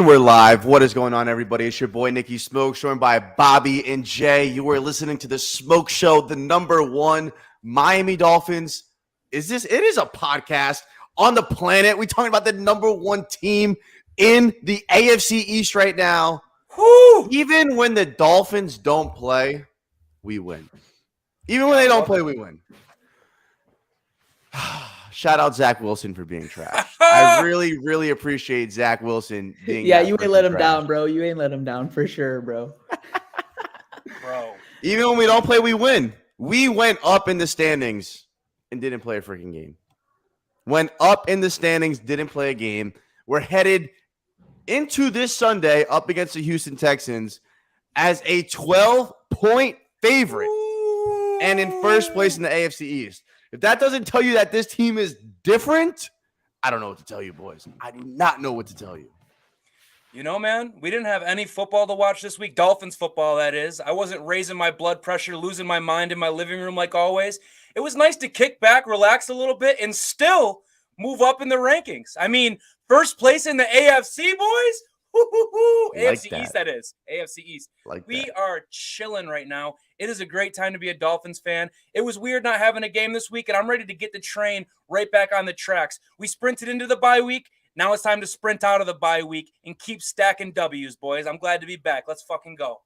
And we're live. What is going on, everybody? It's your boy, Nicky Smoke, joined by Bobby and Jay. You are listening to the Smoke Show, the #1 Miami Dolphins. It is a podcast on the planet. We're talking about the #1 team in the AFC East right now. Woo! Even when the Dolphins don't play, we win. Even when they don't play, we win. Shout out Zach Wilson for being trash. I really, really appreciate Zach Wilson being. Yeah, you ain't let him trash. down, bro. You ain't let him down for sure, bro. Bro. Even when we don't play, we win. We went up in the standings and didn't play a freaking game. Went up in the standings, didn't play a game. We're headed into this Sunday up against the Houston Texans as a 12-point favorite and in first place in the AFC East. If that doesn't tell you that this team is different, I don't know what to tell you, boys. I do not know what to tell you. You know, man, we didn't have any football to watch this week. Dolphins football, that is. I wasn't raising my blood pressure, losing my mind in my living room like always. It was nice to kick back, relax a little bit, and still move up in the rankings. I mean, first place in the AFC, boys. AFC East, that is. AFC East. We are chilling right now. It is a great time to be a Dolphins fan. It was weird not having a game this week, and I'm ready to get the train right back on the tracks. We sprinted into the bye week. Now it's time to sprint out of the bye week and keep stacking W's, boys. I'm glad to be back. Let's fucking go.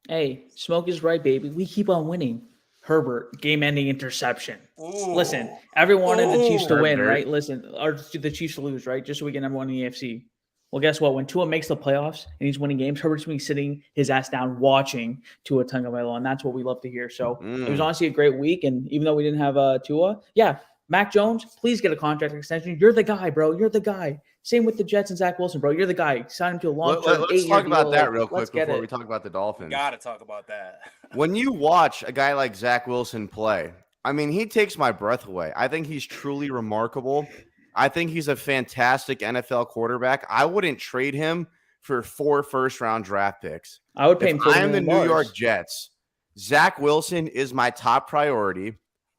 Hey, Smoke is right, baby. We keep on winning. Herbert, game-ending interception. Ooh. Listen, everyone wanted the Chiefs to win, Herbert. right? Listen, or the Chiefs to lose, right? Just so we get #1 in the AFC. Well, guess what? When Tua makes the playoffs and he's winning games, Herbert's been sitting his ass down watching Tua Tagovailoa, and that's what we love to hear. So it was honestly a great week, and even though we didn't have Tua, yeah, Mac Jones, please get a contract extension. You're the guy, bro. You're the guy. Same with the Jets and Zach Wilson, bro. You're the guy. Sign him to a long-term Let's talk about deal. that real quick before we talk about the Dolphins. Got to talk about that. When you watch a guy like Zach Wilson play, I mean, he takes my breath away. I think he's truly remarkable. I think he's a fantastic NFL quarterback. I wouldn't trade him for 4 first-round draft picks. I would pay him. I am the New York Jets. Zach Wilson is my top priority.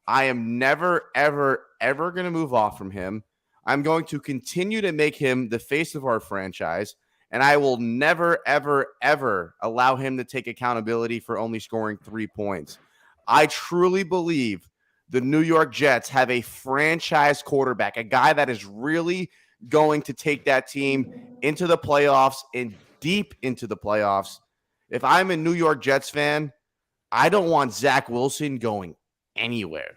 I am never, ever, ever going to move off from him. I'm going to continue to make him the face of our franchise, and I will never, ever, ever allow him to take accountability for only scoring 3 points. I truly believe the New York Jets have a franchise quarterback, a guy that is really going to take that team into the playoffs and deep into the playoffs. If I'm a New York Jets fan, I don't want Zach Wilson going anywhere.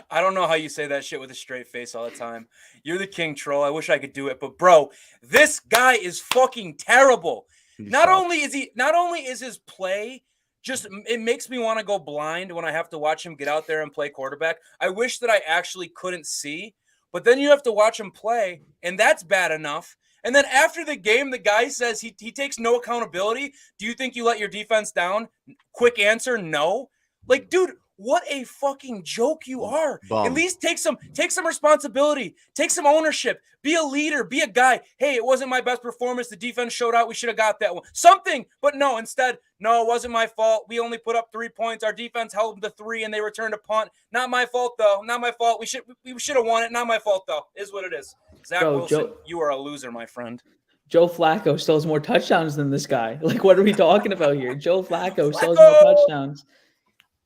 I don't know how you say that shit with a straight face all the time. You're the king, troll. I wish I could do it, but bro, this guy is fucking terrible. Not only is his play just, it makes me want to go blind when I have to watch him get out there and play quarterback. I wish that I actually couldn't see, but then you have to watch him play, and that's bad enough. And then after the game, the guy says he takes no accountability. Do you think you let your defense down? Quick answer, no. Like, dude, what a fucking joke you are. Bum. At least take some responsibility. Take some ownership. Be a leader. Be a guy. Hey, it wasn't my best performance. The defense showed out. We should have got that one. Something. But no, instead, no, it wasn't my fault. We only put up 3 points. Our defense held them to 3, and they returned a punt. Not my fault, though. Not my fault. We should have won it. Not my fault, though. Is what it is. Zach Wilson, you are a loser, my friend. Joe Flacco still has more touchdowns than this guy. Like, what are we talking about here? Joe Flacco still has more touchdowns.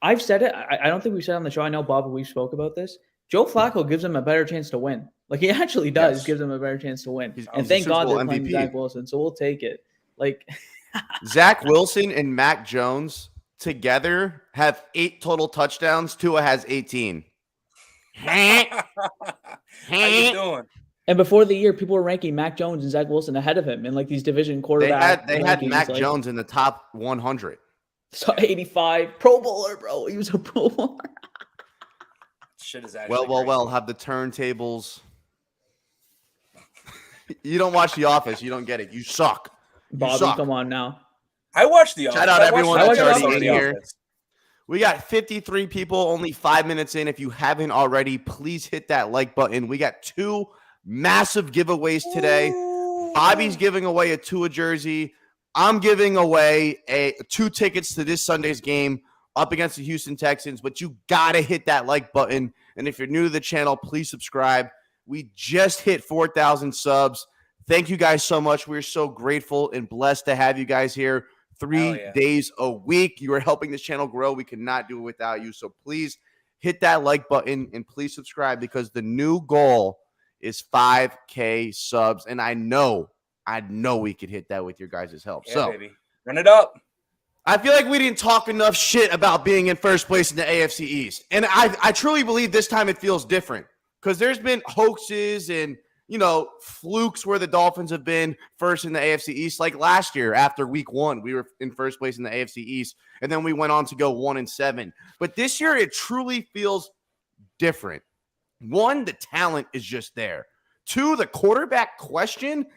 I've said it. I don't think we said it on the show. I know, Bob, we spoke about this. Joe Flacco gives him a better chance to win. Like, he actually does give him a better chance to win. And thank God they're playing Zach Wilson, so we'll take it. Like, Zach Wilson and Mac Jones together have 8 total touchdowns. Tua has 18. How you doing? And before the year, people were ranking Mac Jones and Zach Wilson ahead of him in like these division quarterbacks. They had Mac Jones in the top 100. So 85 Pro Bowler, bro. He was a Pro Bowler. Shit is actually well. Have the turntables. You don't watch The Office. You don't get it. You suck. Bobby, come on now. I watched The Office. Shout out everyone that's already in here. here. We got 53 people, only 5 minutes in. If you haven't already, please hit that like button. We got 2 massive giveaways today. Bobby's giving away a Tua jersey. I'm giving away 2 tickets to this Sunday's game up against the Houston Texans, but you got to hit that like button. And if you're new to the channel, please subscribe. We just hit 4,000 subs. Thank you guys so much. We're so grateful and blessed to have you guys here 3 days a week. You are helping this channel grow. We could not do it without you. So please hit that like button and please subscribe, because the new goal is 5K subs. And I know we could hit that with your guys' help. Yeah, so baby. Run it up. I feel like we didn't talk enough shit about being in first place in the AFC East. And I truly believe this time it feels different, because there's been hoaxes and, flukes where the Dolphins have been first in the AFC East. Like last year after week 1, we were in first place in the AFC East, and then we went on to go 1-7. But this year it truly feels different. 1, the talent is just there. 2, the quarterback question,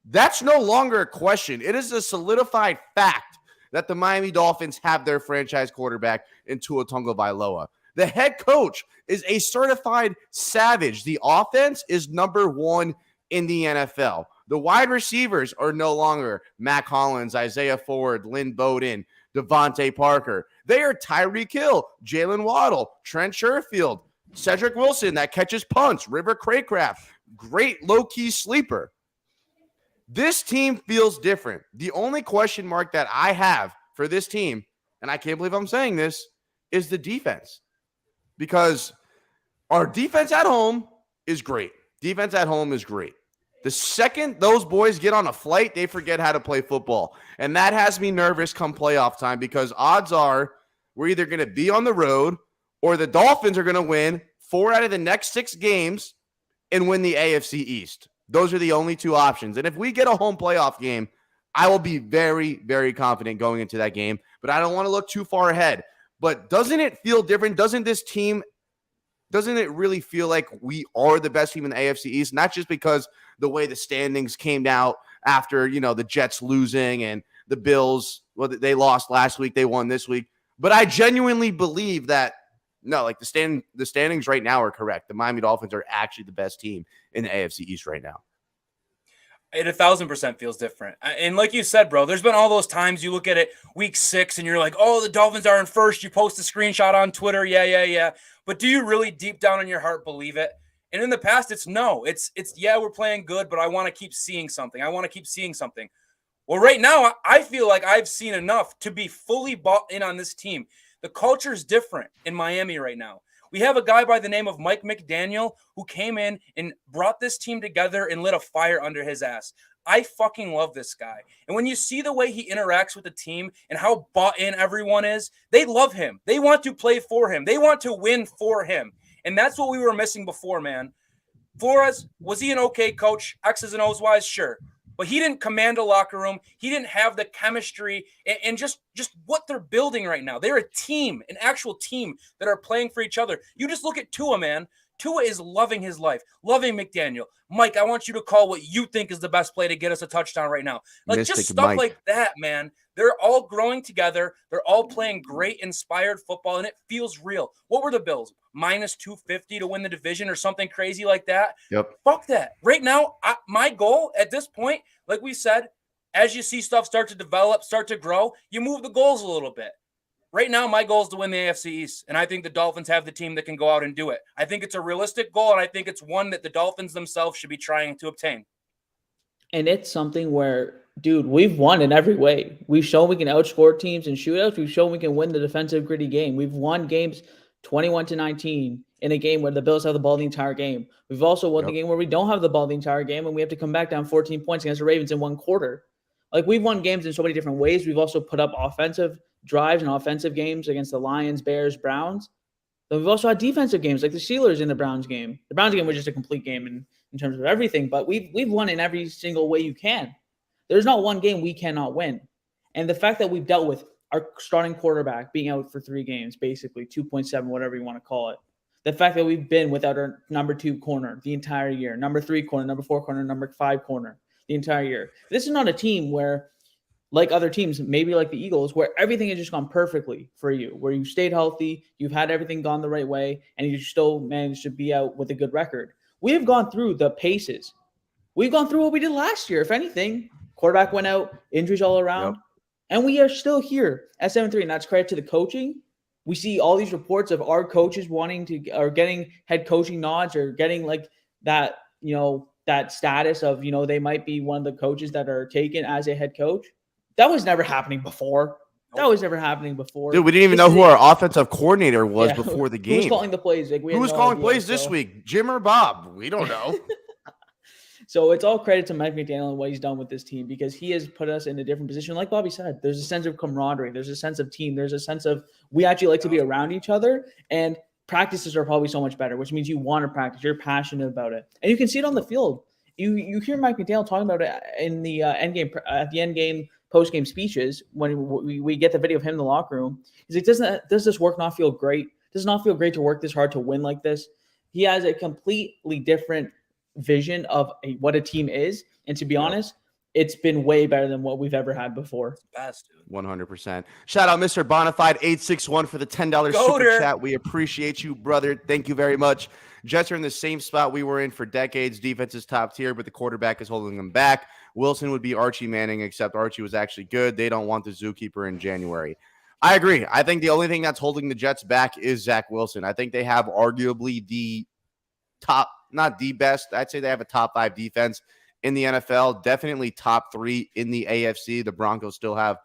that's no longer a question. It is a solidified fact that the Miami Dolphins have their franchise quarterback in Tua Tagovailoa. The head coach is a certified savage. The offense is number 1 in the NFL. The wide receivers are no longer Mac Hollins, Isaiah Ford, Lynn Bowden, Devontae Parker. They are Tyreek Hill, Jalen Waddle, Trent Sherfield, Cedric Wilson that catches punts, River Craycraft, great low-key sleeper. This team feels different. The only question mark that I have for this team, and I can't believe I'm saying this, is the defense. Because our defense at home is great. Defense at home is great. The second those boys get on a flight, they forget how to play football. And that has me nervous come playoff time, because odds are we're either going to be on the road or the Dolphins are going to win 4 out of the next 6 games and win the AFC East. Those are the only 2 options. And if we get a home playoff game, I will be very, very confident going into that game. But I don't want to look too far ahead. But doesn't it feel different? Doesn't it really feel like we are the best team in the AFC East? Not just because the way the standings came out after, the Jets losing and the Bills, well, they lost last week, they won this week. But I genuinely believe that, no, like the standings right now are correct. The Miami Dolphins are actually the best team in the AFC East right now. It 1,000% feels different. And like you said, bro, there's been all those times you look at it week 6 and you're like, oh, the Dolphins are in first. You post a screenshot on Twitter. Yeah. But do you really deep down in your heart believe it? And in the past, it's no. It's yeah, we're playing good, but I want to keep seeing something. Well, right now, I feel like I've seen enough to be fully bought in on this team. The culture is different in Miami right now. We have a guy by the name of Mike McDaniel who came in and brought this team together and lit a fire under his ass. I fucking love this guy. And when you see the way he interacts with the team and how bought in everyone is, they love him. They want to play for him. They want to win for him. And that's what we were missing before, man. Flores, was he an okay coach? X's and O's wise? Sure. But he didn't command a locker room. He didn't have the chemistry and just what they're building right now. They're a team, an actual team that are playing for each other. You just look at Tua, man. Tua is loving his life, loving McDaniel. Mike, I want you to call what you think is the best play to get us a touchdown right now. Like Mystic just stuff Mike. Like that, man. They're all growing together. They're all playing great, inspired football, and it feels real. What were the Bills? Minus 250 to win the division or something crazy like that? Yep. Fuck that. Right now, my goal at this point, like we said, as you see stuff start to develop, start to grow, you move the goals a little bit. Right now, my goal is to win the AFC East, and I think the Dolphins have the team that can go out and do it. I think it's a realistic goal, and I think it's one that the Dolphins themselves should be trying to obtain. And it's something where, dude, we've won in every way. We've shown we can outscore teams in shootouts. We've shown we can win the defensive gritty game. We've won games 21-19 in a game where the Bills have the ball the entire game. We've also won the game where we don't have the ball the entire game, and we have to come back down 14 points against the Ravens in one quarter. Like, we've won games in so many different ways. We've also put up offensive drives and offensive games against the Lions, Bears, Browns. But we've also had defensive games like the Steelers in the Browns game. The Browns game was just a complete game in terms of everything, but we've won in every single way you can. There's not one game we cannot win. And the fact that we've dealt with our starting quarterback being out for 3 games, basically 2.7, whatever you want to call it. The fact that we've been without our number 2 corner the entire year, number 3 corner, number 4 corner, number 5 corner the entire year. This is not a team where, like other teams, maybe like the Eagles, where everything has just gone perfectly for you, where you stayed healthy, you've had everything gone the right way, and you still managed to be out with a good record. We have gone through the paces. We've gone through what we did last year. If anything, quarterback went out, injuries all around, and we are still here at 7-3, and that's credit to the coaching. We see all these reports of our coaches wanting to or getting head coaching nods or getting like that, that status of, they might be one of the coaches that are taken as a head coach. That was never happening before. That was never happening before. Dude, we didn't even know who our offensive coordinator was before the game. Who was calling the plays? Like, who was calling plays this week? Jim or Bob? We don't know. So it's all credit to Mike McDaniel and what he's done with this team, because he has put us in a different position. Like Bobby said, there's a sense of camaraderie. There's a sense of team. There's a sense of we actually like to be around each other, and practices are probably so much better, which means you want to practice. You're passionate about it. And you can see it on the field. You hear Mike McDaniel talking about it in the end game, post-game speeches when we get the video of him in the does room. He's like, does this work not feel great? Does it not feel great to work this hard to win like this? He has a completely different vision of what a team is. And to be honest, it's been way better than what we've ever had before. Best, dude. 100%. Shout out Mr. Bonafide 861 for the $10 super chat. We appreciate you, brother. Thank you very much. Jets are in the same spot we were in for decades. Defense is top tier, but the quarterback is holding them back. Wilson would be Archie Manning, except Archie was actually good. They don't want the zookeeper in January. I agree. I think the only thing that's holding the Jets back is Zach Wilson. I think they have arguably the top, not the best. I'd say they have a top 5 defense in the NFL, definitely top 3 in the AFC. The Broncos still have,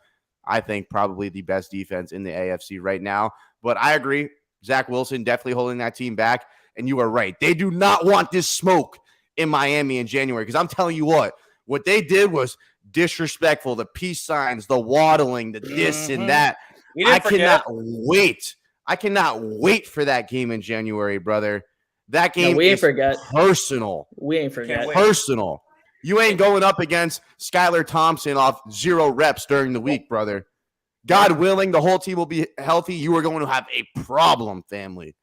I think, probably the best defense in the AFC right now. But I agree. Zach Wilson definitely holding that team back. And you are right. They do not want this smoke in Miami in January, because I'm telling you what they did was disrespectful. The peace signs, the waddling, the this and that. I cannot wait. I cannot wait for that game in January, brother. That game is personal. We ain't forget. Personal. You ain't going up against Skylar Thompson off 0 reps during the week, brother. God willing, the whole team will be healthy. You are going to have a problem, family.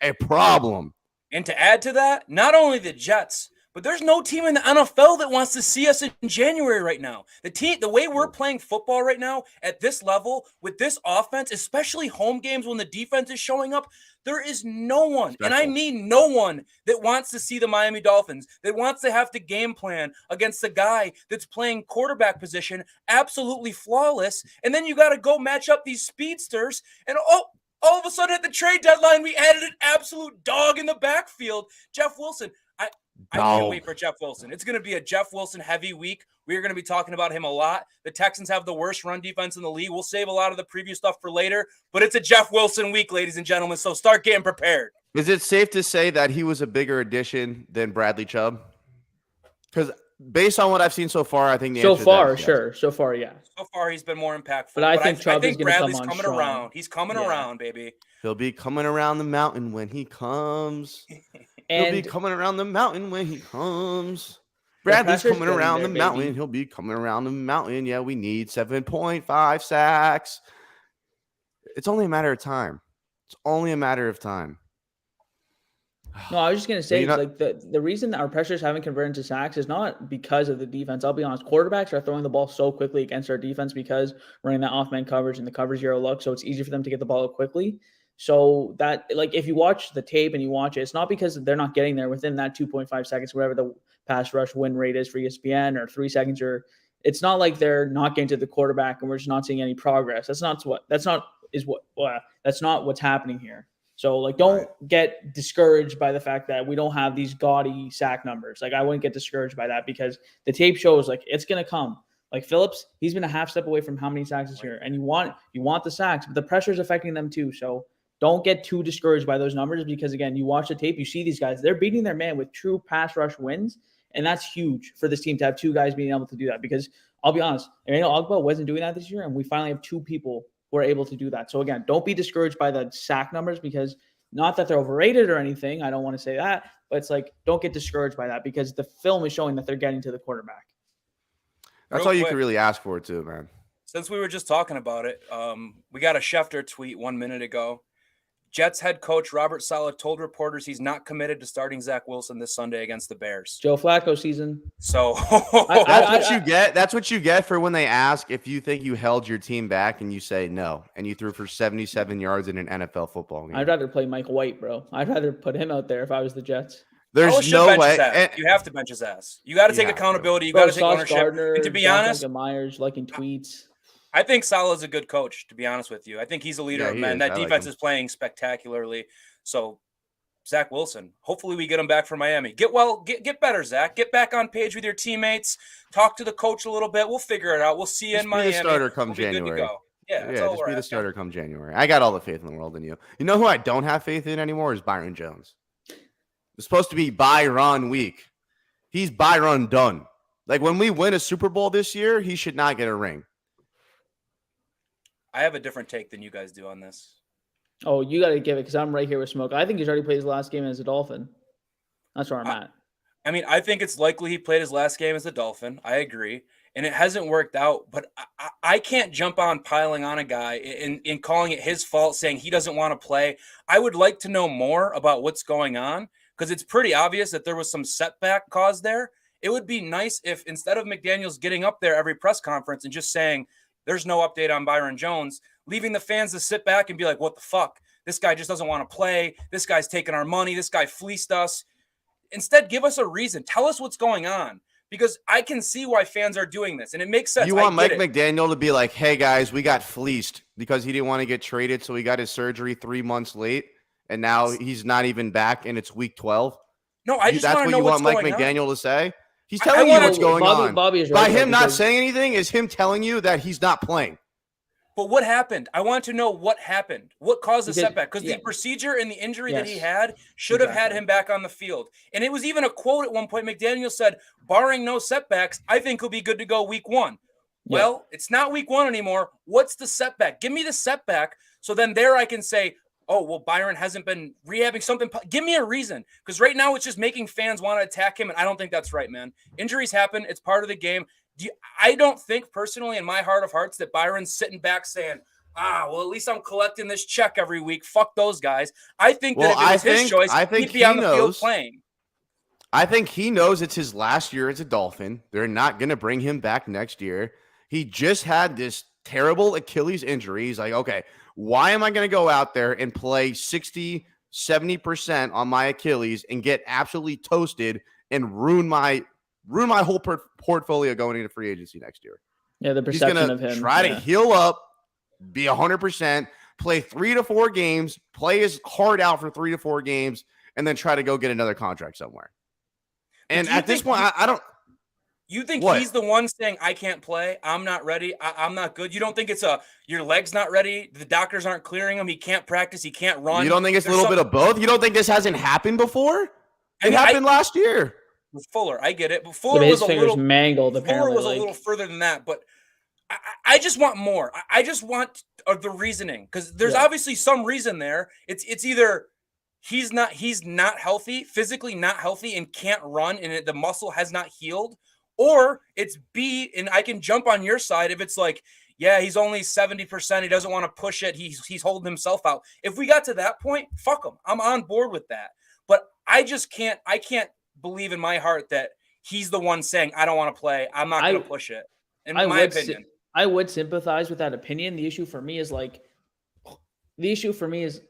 A problem. And to add to that, not only the Jets, but there's no team in the NFL that wants to see us in January right now. The way we're playing football right now at this level with this offense, especially home games when the defense is showing up, there is no one, and I mean no one, that wants to see the Miami Dolphins, that wants to have to game plan against a guy that's playing quarterback position absolutely flawless. And then you got to go match up these speedsters, and all of a sudden at the trade deadline, we added an absolute dog in the backfield, Jeff Wilson. I can't wait for Jeff Wilson. It's going to be a Jeff Wilson heavy week. We are going to be talking about him a lot. The Texans have the worst run defense in the league. We'll save a lot of the preview stuff for later, but it's a Jeff Wilson week, ladies and gentlemen, so start getting prepared. Is it safe to say that he was a bigger addition than Bradley Chubb? Because based on what I've seen so far, I think the answer far, sure. So far, yeah. So far, he's been more impactful. But I think Bradley's coming around. He's coming around, baby. He'll be coming around the mountain when he comes. He'll be coming around the mountain when he comes. Bradley's coming around the mountain. He'll be coming around the mountain. Yeah, we need 7.5 sacks. It's only a matter of time. It's only a matter of time. No, I was just going to say, the reason our pressures haven't converted to sacks is not because of the defense. I'll be honest. Quarterbacks are throwing the ball so quickly against our defense because we're in that off-man coverage and the cover zero look, so it's easy for them to get the ball out quickly. So that, if you watch the tape and you watch it, it's not because they're not getting there within that 2.5 seconds, whatever the pass rush win rate is for ESPN, or 3 seconds, or it's not like they're not getting to the quarterback and we're just not seeing any progress. That's not what's happening here. So don't get discouraged by the fact that we don't have these gaudy sack numbers. I wouldn't get discouraged by that, because the tape shows it's going to come. Phillips, he's been a half step away from how many sacks this year, and you want the sacks, but the pressure is affecting them too. So don't get too discouraged by those numbers, because, again, you watch the tape, you see these guys, they're beating their man with true pass rush wins, and that's huge for this team to have 2 guys being able to do that, because I'll be honest, Emmanuel Ogbah wasn't doing that this year, and we finally have 2 people who are able to do that. So, again, don't be discouraged by the sack numbers, because not that they're overrated or anything, I don't want to say that, but it's don't get discouraged by that, because the film is showing that they're getting to the quarterback. That's all you can really ask for too, man. Since we were just talking about it, we got a Schefter tweet 1 minute ago. Jets head coach Robert Saleh told reporters he's not committed to starting Zach Wilson this Sunday against the Bears. Joe Flacco season. So that's what you get. That's what you get for when they ask if you think you held your team back and you say no, and you threw for 77 yards in an NFL football game. I'd rather play Mike White, bro. I'd rather put him out there if I was the Jets. There's no way. You have to bench his ass. You got to take accountability. You got to take ownership. Gardner, and to be honest, Myers liking tweets. I think Saleh's a good coach, to be honest with you. I think he's a leader of men. That defense is playing spectacularly. So Zach Wilson. Hopefully we get him back from Miami. Get better, Zach. Get back on page with your teammates. Talk to the coach a little bit. We'll figure it out. We'll see you in Miami. Be the starter come we'll January. Be good to go. Yeah, just be the starter come January. I got all the faith in the world in you. You know who I don't have faith in anymore is Byron Jones. It's supposed to be Byron week. He's Byron done. Like when we win a Super Bowl this year, he should not get a ring. I have a different take than you guys do on this. Oh, you got to give it because I'm right here with Smoke. I think he's already played his last game as a Dolphin. That's where I'm at. I mean, I think it's likely he played his last game as a Dolphin. I agree. And it hasn't worked out. But I can't jump on piling on a guy in calling it his fault, saying he doesn't want to play. I would like to know more about what's going on because it's pretty obvious that there was some setback caused there. It would be nice if instead of McDaniels getting up there every press conference and just saying, there's no update on Byron Jones, leaving the fans to sit back and be like, what the fuck? This guy just doesn't want to play. This guy's taking our money. This guy fleeced us. Instead, give us a reason. Tell us what's going on because I can see why fans are doing this, and it makes sense. You want Mike McDaniel to be like, hey, guys, we got fleeced because he didn't want to get traded, so he got his surgery 3 months late, and now he's not even back, and it's week 12? No, I just want to know what's going on. That's what you want Mike McDaniel to say? He's telling you what's going on. Bobby is right. By him not saying anything is him telling you that he's not playing. But what happened? I want to know what happened. What caused the setback? Because the procedure and the injury that he had should have had him back on the field. And it was even a quote at one point. McDaniel said, barring no setbacks, I think he'll be good to go week 1. Yeah. Well, it's not week 1 anymore. What's the setback? Give me the setback. So then there I can say, oh, well, Byron hasn't been rehabbing something. Give me a reason. Because right now it's just making fans want to attack him. And I don't think that's right, man. Injuries happen. It's part of the game. I don't think personally in my heart of hearts that Byron's sitting back saying, well, at least I'm collecting this check every week. Fuck those guys. I think that if it was his choice, he'd be on the field playing. I think he knows it's his last year as a Dolphin. They're not going to bring him back next year. He just had this terrible Achilles injury. He's like, okay, why am I going to go out there and play 60, 70% on my Achilles and get absolutely toasted and ruin my whole portfolio going into free agency next year? Yeah, the perception of him. He's going to try to heal up, be 100%, play 3 to 4 games, play his heart out for 3 to 4 games, and then try to go get another contract somewhere. And at this point, I don't. You think he's the one saying, I can't play, I'm not ready, I'm not good? You don't think it's your leg's not ready, the doctors aren't clearing him, he can't practice, he can't run? You don't think it's a little bit of both? You don't think this hasn't happened before? It happened last year. With Fuller, I get it. But Fuller was a little mangled. Fuller was a little further than that. But I just want more. I just want the reasoning because there's obviously some reason there. It's either he's not healthy, physically not healthy, and can't run, and the muscle has not healed, or it's B. And I can jump on your side if it's like, yeah, he's only 70%. He doesn't want to push it. He's holding himself out. If we got to that point, fuck him. I'm on board with that. But I just can't. I can't believe in my heart that he's the one saying, I don't want to play. I'm not going to push it. In my opinion. I would sympathize with that opinion. The issue for me is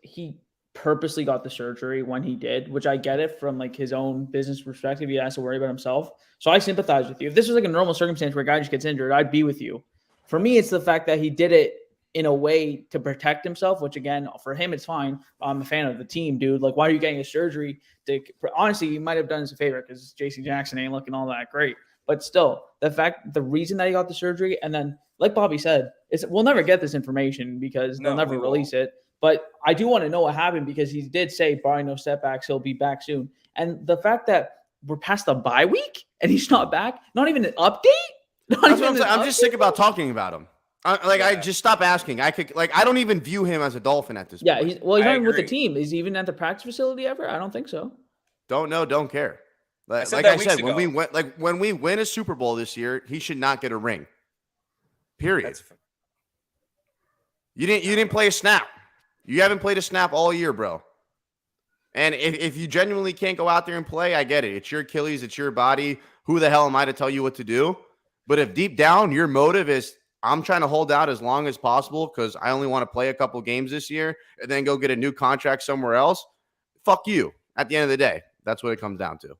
he purposely got the surgery when he did, which I get it from like his own business perspective. He has to worry about himself. So I sympathize with you. If this was like a normal circumstance where a guy just gets injured, I'd be with you. For me, it's the fact that he did it in a way to protect himself, which again, for him, it's fine. I'm a fan of the team, dude. Like, why are you getting a surgery? Honestly, you might have done us a favor because J.C. Jackson ain't looking all that great. But still, the reason that he got the surgery, and then, like Bobby said, we'll never get this information because they'll never release it. But I do want to know what happened because he did say, barring no setbacks, he'll be back soon. And the fact that we're past the bye week and he's not back, not even an update? I'm just sick about talking about him. I just stop asking. I don't even view him as a Dolphin at this point. Yeah, he's not even with the team. Is he even at the practice facility ever? I don't think so. Don't know, don't care. Like I said, when we win a Super Bowl this year, he should not get a ring. Period. You didn't play a snap. You haven't played a snap all year, bro. And if you genuinely can't go out there and play, I get it. It's your Achilles, it's your body. Who the hell am I to tell you what to do? But if deep down your motive is I'm trying to hold out as long as possible because I only want to play a couple games this year and then go get a new contract somewhere else, fuck you. At the end of the day, that's what it comes down to.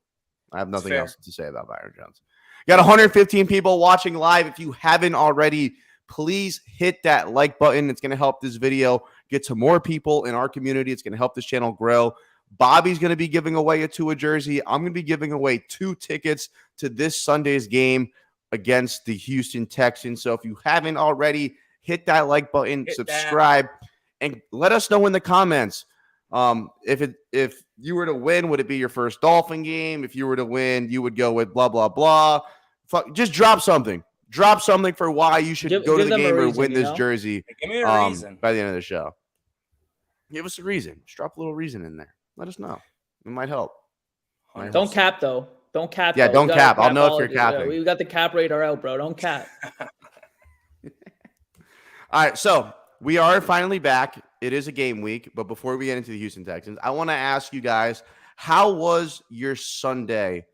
I have nothing else to say about Byron Jones. Got 115 people watching live. If you haven't already, please hit that like button. It's going to help this video get to more people in our community. It's going to help this channel grow. Bobby's going to be giving away a Tua jersey. I'm going to be giving away 2 tickets to this Sunday's game against the Houston Texans. So if you haven't already, hit that like button, subscribe, and let us know in the comments. If you were to win, would it be your first Dolphin game? If you were to win, you would go with blah, blah, blah. Just drop something. Drop something for why you should go to the game or win this jersey. Give me a reason. By the end of the show. Give us a reason. Just drop a little reason in there. Let us know. It might help. Don't cap, though. Don't cap. Yeah, don't cap. I'll know if you're capping. We got the cap radar out, bro. Don't cap. All right, so we are finally back. It is a game week, but before we get into the Houston Texans, I want to ask you guys, how was your Sunday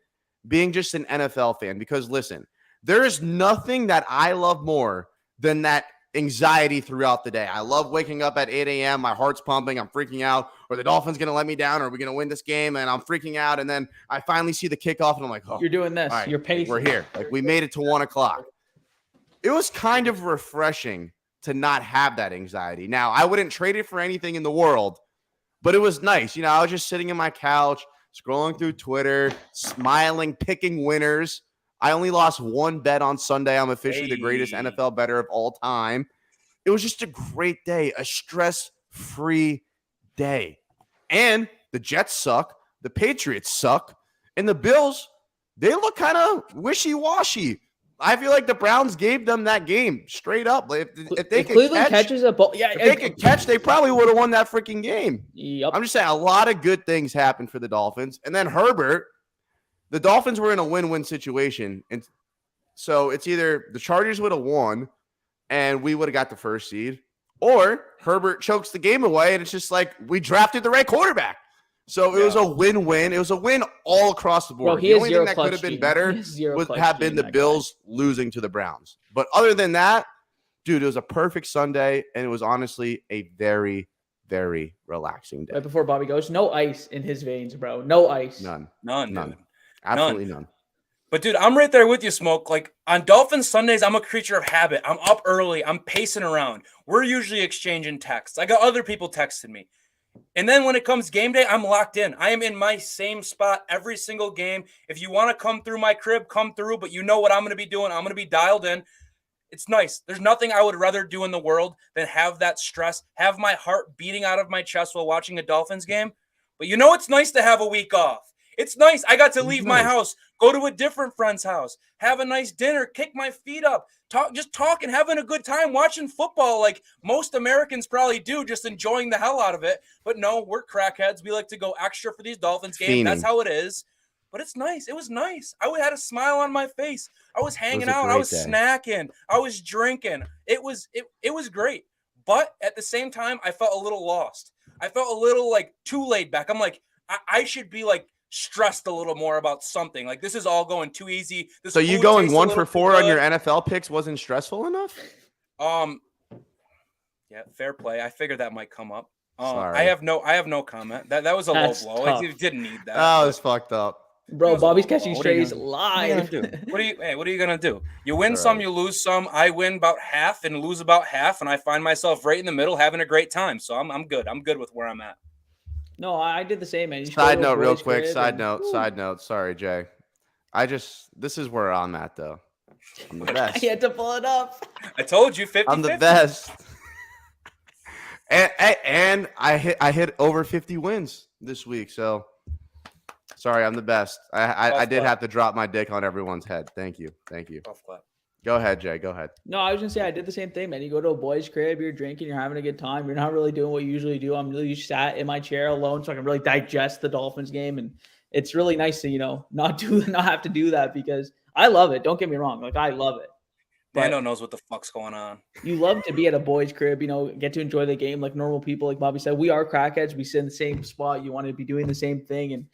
being just an NFL fan? Because listen, there is nothing that I love more than that anxiety throughout the day. I love waking up at 8 a.m. My heart's pumping. I'm freaking out. Are the Dolphins going to let me down? Or are we going to win this game? And I'm freaking out. And then I finally see the kickoff, and I'm like, oh, you're doing this. Right, you're pacing. We're here. Like, we made it to 1 o'clock. It was kind of refreshing to not have that anxiety. Now, I wouldn't trade it for anything in the world, but it was nice. I was just sitting in my couch, scrolling through Twitter, smiling, picking winners. I only lost 1 bet on Sunday. I'm officially the greatest NFL bettor of all time. It was just a great day, a stress-free day. And the Jets suck, the Patriots suck, and the Bills, they look kind of wishy-washy. I feel like the Browns gave them that game straight up. If they could Cleveland catches a ball, if they could catch, they probably would have won that freaking game. Yep. I'm just saying a lot of good things happened for the Dolphins. And then Herbert, the Dolphins were in a win-win situation. And so it's either the Chargers would have won and we would have got the first seed, or Herbert chokes the game away and it's just like we drafted the right quarterback. So it was a win-win. It was a win all across the board. Bro, the only thing that could have been better would have been the Bills losing to the Browns. But other than that, dude, it was a perfect Sunday, and it was honestly a very, very relaxing day. Right before Bobby goes, no ice in his veins, bro. No ice. None. Absolutely none. But, dude, I'm right there with you, Smoke. Like, on Dolphins Sundays, I'm a creature of habit. I'm up early. I'm pacing around. We're usually exchanging texts. I got other people texting me. And then when it comes game day, I'm locked in. I am in my same spot every single game. If you want to come through my crib, come through. But you know what I'm going to be doing. I'm going to be dialed in. It's nice. There's nothing I would rather do in the world than have that stress, have my heart beating out of my chest while watching a Dolphins game. But you know it's nice to have a week off. It's nice. I got to leave my house, go to a different friend's house, have a nice dinner, kick my feet up, talk and having a good time watching football like most Americans probably do, just enjoying the hell out of it. But no, we're crackheads. We like to go extra for these Dolphins games. That's how it is. But it's nice. It was nice. I had a smile on my face. I was hanging out. I was snacking. I was drinking. It was great. But at the same time, I felt a little lost. I felt a little like too laid back. I'm like, I should be like stressed a little more about something. Like, this is all going too easy. So you going 1 for 4 on your NFL picks wasn't stressful enough? Yeah, fair play. I figured that might come up. Sorry. I have no comment. That was a low blow. It didn't need that. Oh, it's fucked up. Bro, Bobby's catching strays live. What are you gonna do? You win some, you lose some. I win about half and lose about half, and I find myself right in the middle having a great time. So I'm good. I'm good with where I'm at. No, I did the same, man. Side note, real quick. Side note. Sorry, Jay. This is where I'm at, though. I'm the best. I had to pull it up. I told you, 50. I'm the best. and I hit over 50 wins this week. So sorry, I'm the best. I did have to drop my dick on everyone's head. Thank you. Go ahead, Jay. Go ahead. No, I was going to say I did the same thing, man. You go to a boy's crib, you're drinking, you're having a good time. You're not really doing what you usually do. I'm really sat in my chair alone so I can really digest the Dolphins game. And it's really nice to, not have to do that because I love it. Don't get me wrong. Like, I love it. Mando knows what the fuck's going on. You love to be at a boy's crib, get to enjoy the game like normal people. Like Bobby said, we are crackheads. We sit in the same spot. You want to be doing the same thing and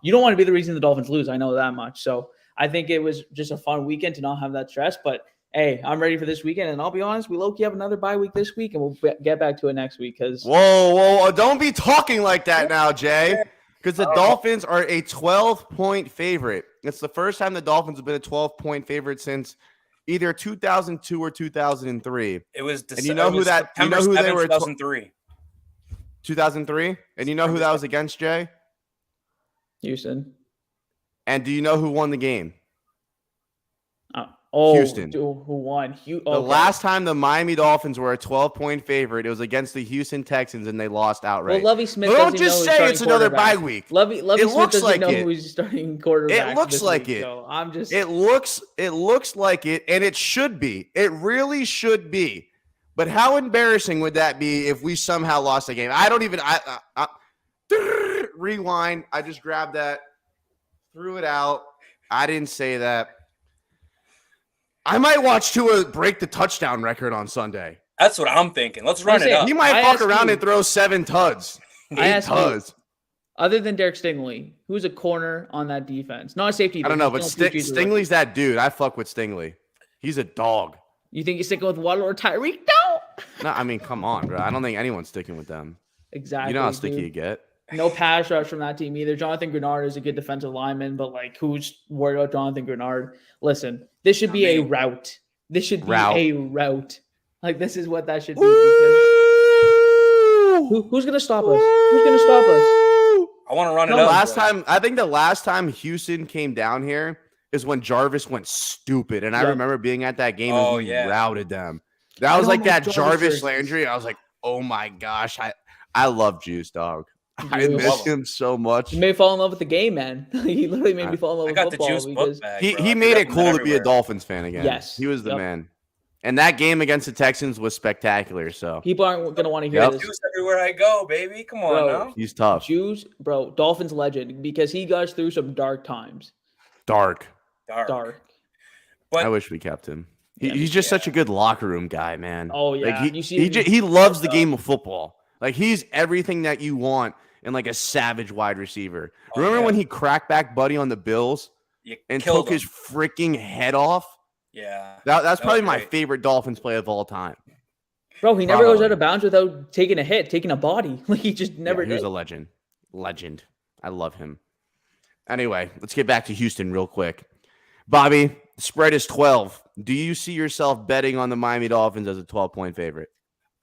you don't want to be the reason the Dolphins lose. I know that much. So I think it was just a fun weekend to not have that stress. But, hey, I'm ready for this weekend. And I'll be honest, we low-key have another bye week this week, and we'll get back to it next week. Whoa. Don't be talking like that now, Jay. Because the Dolphins are a 12-point favorite. It's the first time the Dolphins have been a 12-point favorite since either 2002 or 2003. It was and you know who they were? 2003. 2003. And you know who that was against, Jay? Houston. And do you know who won the game? Houston. Who won? The last time the Miami Dolphins were a 12-point favorite, it was against the Houston Texans, and they lost outright. Well, Lovie Smith don't just say it's another bye week. Lovie Smith doesn't know who he's starting quarterback. It looks like it. So I'm just. It looks like it, and it should be. It really should be. But how embarrassing would that be if we somehow lost the game? I don't even. Rewind. I just grabbed that, threw it out. I didn't say that. I might watch Tua break the touchdown record on Sunday. That's what I'm thinking. Let's run it up. He might fuck around and throw 7 tuds. 8 tuds. Other than Derek Stingley, who's a corner on that defense? Not a safety. I don't know, but Stingley's that dude. I fuck with Stingley. He's a dog. You think you're sticking with Waddle or Tyreek? No, I mean, come on, bro. I don't think anyone's sticking with them. Exactly. You know how sticky you get. No pass rush from that team either. Jonathan Grenard is a good defensive lineman, but who's worried about Jonathan Grenard? Listen, this should be a rout. This should be a rout. This is what that should be. Who's gonna stop us? Who's gonna stop us? I want to run it up. I think the last time Houston came down here is when Jarvis went stupid, and I remember being at that game and we routed them. That was like that Jarvis Landry. I was like, oh my gosh, I love Juice, dog. I miss him so much. He made me fall in love with the game, man. He literally made me fall in love with football. I got the Juice book bag, he made it cool to be a Dolphins fan again. Yes. He was the man. And that game against the Texans was spectacular. So people aren't going to want to hear this. Juice everywhere I go, baby. Come on now. He's tough. Juice, bro, Dolphins legend, because he got us through some dark times. Dark. But I wish we kept him. He's just such a good locker room guy, man. Oh, yeah. He loves the game of football. He's everything that you want in a savage wide receiver. Remember when he cracked back Buddy on the Bills and took his freaking head off? Yeah. That's probably my favorite Dolphins play of all time. Bro, he never goes out of bounds without taking a hit, taking a body. He just never did. He was a legend. Legend. I love him. Anyway, let's get back to Houston real quick. Bobby, the spread is 12. Do you see yourself betting on the Miami Dolphins as a 12-point favorite?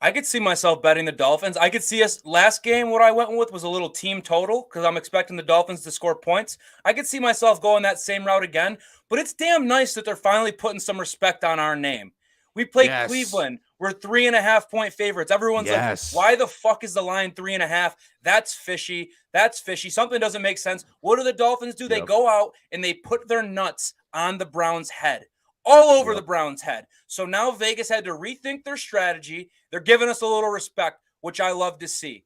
I could see myself betting the Dolphins. I could see us last game. What I went with was a little team total because I'm expecting the Dolphins to score points. I could see myself going that same route again, but it's damn nice that they're finally putting some respect on our name. We played Cleveland. We're 3.5-point favorites. Everyone's like, why the fuck is the line 3.5? That's fishy. That's fishy. Something doesn't make sense. What do the Dolphins do? They go out and they put their nuts on the Browns' head. All over the Browns' head. So now Vegas had to rethink their strategy. They're giving us a little respect, which I love to see.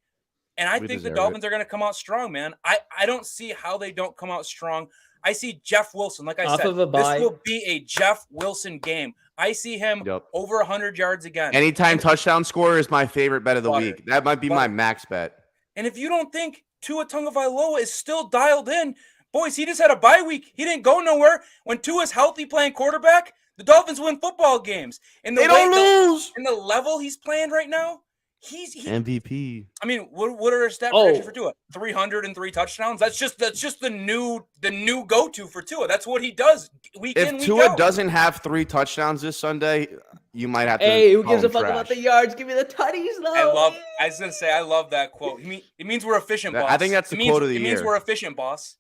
And I think the Dolphins are going to come out strong, man. I don't see how they don't come out strong. I see Jeff Wilson. Like I said, this will be a Jeff Wilson game. I see him over 100 yards again. Anytime touchdown scorer is my favorite bet of the week. That might be my max bet. And if you don't think Tua Tagovailoa is still dialed in, boys, he just had a bye week. He didn't go nowhere. When Tua's healthy playing quarterback, the Dolphins win football games. And they don't lose. And the level he's playing right now, he's MVP. I mean, what are his stat predictions for Tua? 303 touchdowns. That's just the new go-to for Tua. That's what he does week in, week out. If Tua doesn't have 3 touchdowns this Sunday, you might have to. Hey, who gives a fuck about the yards? Give me the tutties, though. I was gonna say I love that quote. It means we're efficient, boss. I think that's the quote of the year. It means we're efficient, boss.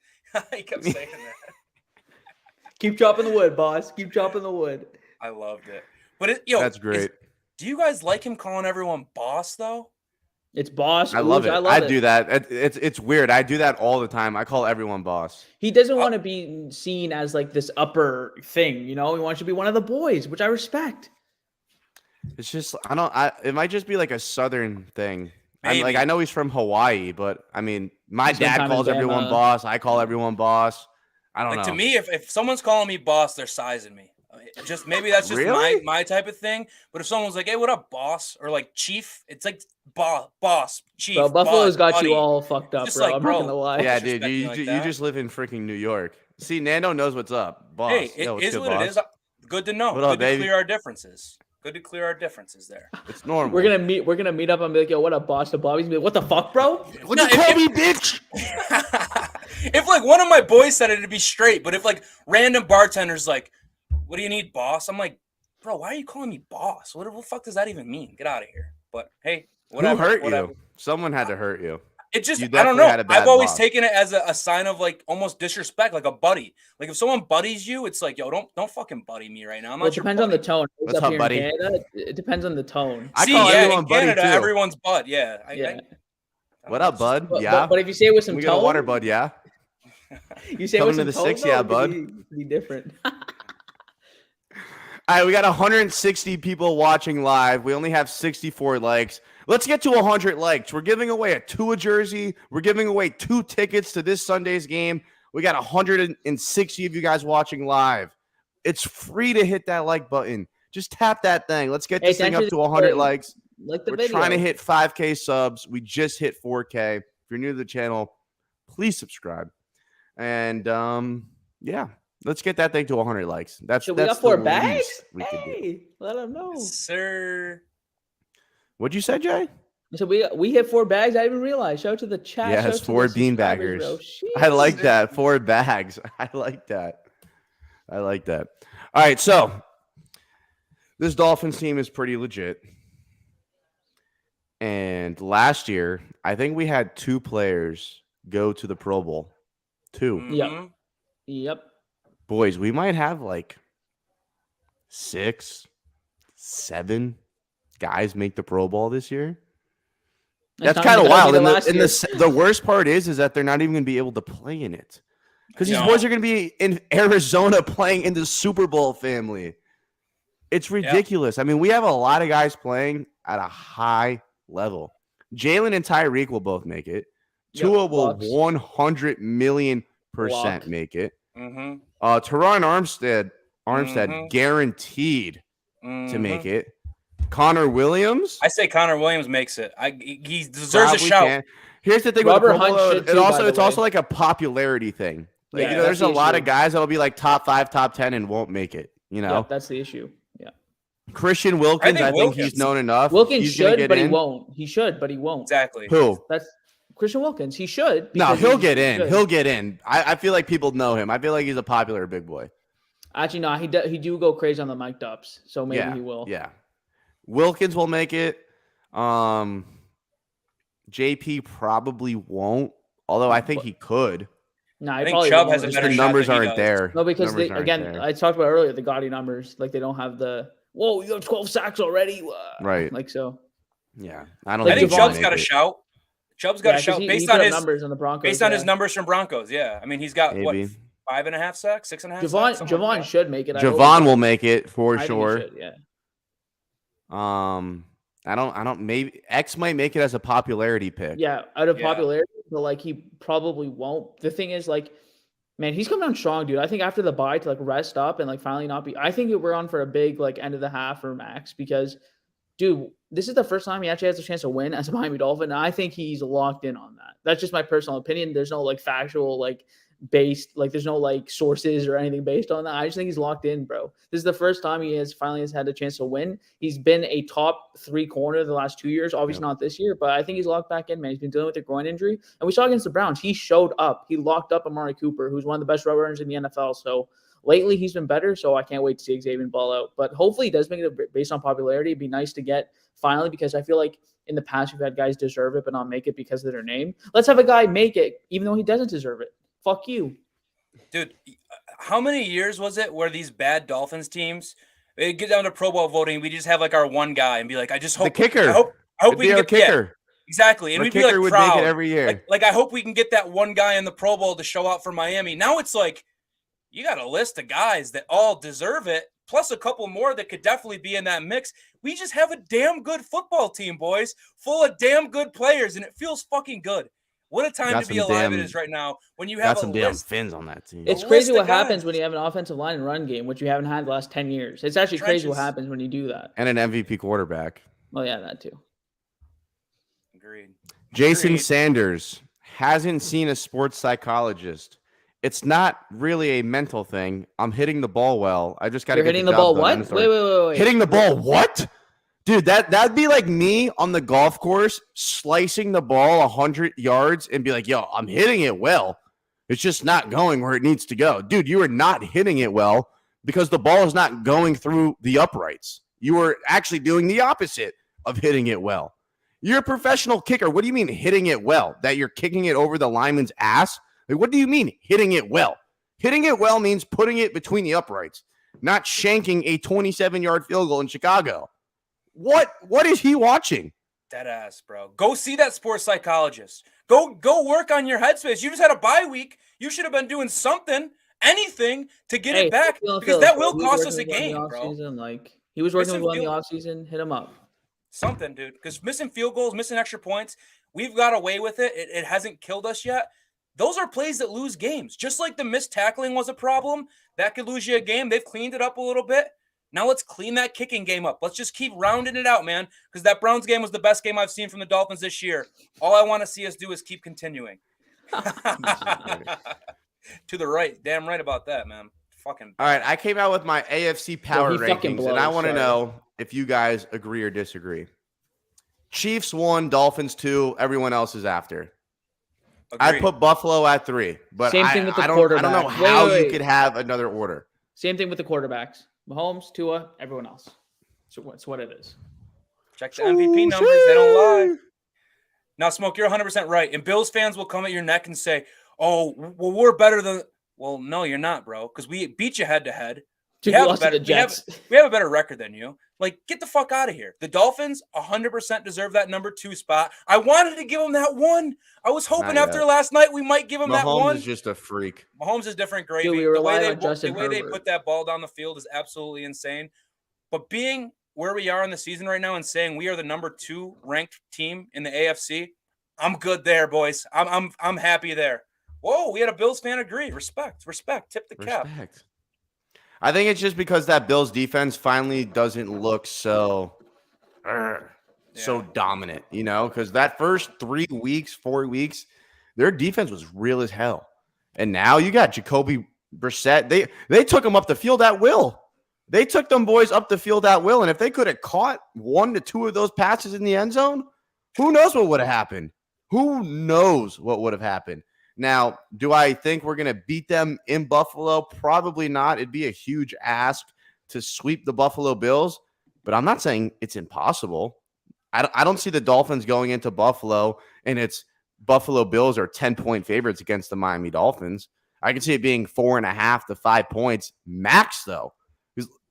He kept saying that. Keep chopping the wood, boss. Keep chopping the wood. I loved it. But that's great. Do you guys like him calling everyone boss though? It's boss. I love it. I do that. It's weird. I do that all the time. I call everyone boss. He doesn't want to be seen as this upper thing, He wants to be one of the boys, which I respect. It's just it might just be a southern thing. I know he's from Hawaii, but I mean, my dad calls everyone boss. I call everyone boss. I don't know. To me, if someone's calling me boss, they're sizing me. Maybe that's just my type of thing. But if someone's like, "Hey, what up, boss?" or chief, it's like boss, chief. Bro, Buffalo's got buddy. You all fucked up, bro. I'm not gonna lie. Yeah, dude, you just live in freaking New York. See, Nando knows what's up, boss. Hey, it is what it is. Good to know. Good to clear our differences. Good to clear our differences there. It's normal. We're gonna meet up and be like, "Yo, what up, boss?" To Bobby's, be like, "What the fuck, bro? What you call me, bitch?" If one of my boys said it, it'd be straight. But if random bartender's like, "What do you need, boss?" I'm like, "Bro, why are you calling me boss? What the fuck does that even mean? Get out of here." But hey, whatever. Who hurt whatever. you? Someone had to hurt you. It just, You I don't definitely know. had a bad I've always loss. taken it as a sign of like almost disrespect, like a buddy. Like if someone buddies you, it's like, yo, don't fucking buddy me right now. I'm Well, not it your depends on the buddy. tone. What's Up up, here buddy? in Canada, it depends on the tone. I See, call yeah, everyone in buddy Canada, too. everyone's bud. Yeah. Yeah. What up, bud? But, Yeah. but if you say it with some We tone, got a water, bud. Yeah. You say it Coming with to some the tone, 6, though, yeah, it could bud. be different. All right, we got 160 people watching live. We only have 64 likes. Let's get to 100 likes. We're giving away a Tua jersey. We're giving away 2 tickets to this Sunday's game. We got 160 of you guys watching live. It's free to hit that like button. Just tap that thing. Let's get this thing up to 100 likes. Like the We're video. trying to hit 5K subs. We just hit 4K. If you're new to the channel, please subscribe. And yeah, let's get that thing to 100 likes. That's So we that's got 4 the bags? least we could do. Hey, let them know. Sir. What'd you say, Jay? So we hit 4 bags. I didn't even realize. Shout out to the chat. Yes, shout out to 4 the subscribers, beanbaggers. bro. I like Jeez. that. 4 bags. I like that. I like that. All right, so this Dolphins team is pretty legit. And last year, I think we had 2 players go to the Pro Bowl. 2. Mhm. Yep. Boys, we might have like 6, 7 guys make the Pro Bowl this year. It's That's not kind of even gonna wild. be And, the last year. the worst part is that they're not even going to be able to play in it. Because these No. boys are going to be in Arizona playing in the Super Bowl family. It's ridiculous. I mean, we have a lot of guys playing at a high level. Jalen and Tyreek will both make it. Yep, Tua will Bucks. 100 million% Lock. make it. Mhm. Teron Armstead Mhm. guaranteed to Mhm. make it. Connor Williams. I say Connor Williams makes it. He deserves a probably shout. can. Here's the thing Robert with the Pro Bowl, Hunt should it too, also by the it's also way. like a popularity thing. Like Yeah, you know, that's there's a the lot issue. of guys that'll be like top 5, top 10, and won't make it. You know, Yep, that's the issue. Yeah. Christian Wilkins. I think he's Wilkins. known enough. Wilkins He's gonna should, get but he in. won't. He should, but he won't. Exactly. Who? That's Christian Wilkins. He should. No, because he'll he get in. should. He'll get in. I feel like people know him. I feel like he's a popular big boy. Actually, no. He do go crazy on the mic ups, so maybe yeah, he will. Yeah. Wilkins will make it. JP probably won't, although I think he could. No, I he think probably Chubb won't. has a Just better The shot numbers than he aren't does. there. No, because Numbers aren't again, there. I talked about earlier the gaudy numbers. Like they don't have the. Whoa, you have 12 sacks already. Right. Like so. Yeah, I don't. Like I think Javon- Chubb's got a shout. Chubb's got a 'cause shout he based put on up his numbers on the Broncos. based on his yeah. numbers from Broncos. Yeah, I mean he's got Maybe. what 5.5 sacks, 6.5 Javon sacks. something like Javon that. should make it. I hope. Javon will make it for I think he sure. should, yeah. I don't. Maybe X might make it as a popularity pick. Yeah, out of Yeah. popularity, but like he probably won't. The thing is, like, man, he's coming on strong, dude. I think after the bye to like rest up and like finally not be. I think we're on for a big like end of the half for Max because, dude, this is the first time he actually has a chance to win as a Miami Dolphin. And I think he's locked in on that. That's just my personal opinion. There's no like factual like based like there's no like sources or anything based on that. I just think he's locked in, bro. This is the first time he finally has had a chance to win. He's been a top 3 corner the last 2 years, obviously not this year, but I think he's locked back in, man. He's been dealing with a groin injury, and we saw against the Browns, he showed up. He locked up Amari Cooper, who's one of the best route runners in the NFL. So lately he's been better, so I can't wait to see Xavier ball out. But hopefully he does make it based on popularity. It'd be nice to get finally, because I feel like in the past we've had guys deserve it but not make it because of their name. Let's have a guy make it even though he doesn't deserve it. Fuck you. Dude, how many years was it where these bad Dolphins teams they get down to Pro Bowl voting? We just have like our one guy and be like, I just hope The kicker. I hope It'd we be can our get yeah, kicker. exactly, and Our we'd be kicker like would proud. make it every year. Like I hope we can get that one guy in the Pro Bowl to show out for Miami. Now it's like you got a list of guys that all deserve it, plus a couple more that could definitely be in that mix. We just have a damn good football team, boys, full of damn good players, and it feels fucking good. What a time Got to be some alive damn- it is right now when you Got have a some damn list. fins on that team. It's A crazy list what of guys. happens when you have an offensive line and run game, which you haven't had the last 10 years. It's actually crazy what Trenches. happens when you do that. And an MVP quarterback. Oh, yeah, that too. Agreed. Jason Agreed. Sanders hasn't seen a sports psychologist. It's not really a mental thing. I'm hitting the ball well. I just got to You're get hitting the the job ball done. what? End of story. Wait. Hitting the ball what? Dude, that'd be like me on the golf course slicing the ball 100 yards and be like, yo, I'm hitting it well. It's just not going where it needs to go. Dude, you are not hitting it well because the ball is not going through the uprights. You are actually doing the opposite of hitting it well. You're a professional kicker. What do you mean hitting it well? That you're kicking it over the lineman's ass? Like, what do you mean hitting it well? Hitting it well means putting it between the uprights, not shanking a 27-yard field goal in Chicago. What is he watching? Dead ass, bro. Go see that sports psychologist. Go work on your headspace. You just had a bye week. You should have been doing something, anything to get it back, because that will cost us a game, bro. Like, he was working with one in the offseason. Hit him up. Something, dude. Because missing field goals, missing extra points, we've got away with it. It hasn't killed us yet. Those are plays that lose games. Just like the missed tackling was a problem, that could lose you a game. They've cleaned it up a little bit. Now let's clean that kicking game up. Let's just keep rounding it out, man, because that Browns game was the best game I've seen from the Dolphins this year. All I want to see us do is keep continuing. To the right. Damn right about that, man. Fucking. All right, I came out with my AFC power rankings, and I want to know if you guys agree or disagree. Chiefs 1, Dolphins 2, everyone else is after. Agreed. I put Buffalo at 3, but Same thing with the I don't know how you could have another order. Same thing with the quarterbacks. Mahomes, Tua, everyone else. So it's what it is. Check the MVP numbers. They don't lie. Now, Smoke, you're 100% right. And Bills fans will come at your neck and say, oh, well, we're better than – well, no, you're not, bro, because we beat you head-to-head. We have a better record than you. Like, get the fuck out of here. The Dolphins 100% deserve that number 2 spot. I wanted to give them that one. I was hoping after last night we might give them that one. Mahomes is just a freak. Mahomes is different gravy. Dude, the way they put that ball down the field is absolutely insane. But being where we are in the season right now and saying we are the number 2 ranked team in the AFC, I'm good there, boys. I'm happy there. Whoa, we had a Bills fan agree. Respect. Tip the cap. I think it's just because that Bills defense finally doesn't look so dominant, you know, because that first 4 weeks, their defense was real as hell. And now you got Jacoby Brissett. They took him up the field at will. They took them boys up the field at will. And if they could have caught 1 to 2 of those passes in the end zone, who knows what would have happened? Who knows what would have happened? Now, do I think we're going to beat them in Buffalo? Probably not. It'd be a huge ask to sweep the Buffalo Bills, but I'm not saying it's impossible. I don't see the Dolphins going into Buffalo and it's Buffalo Bills are 10-point favorites against the Miami Dolphins. I can see it being 4.5 to 5 points max, though.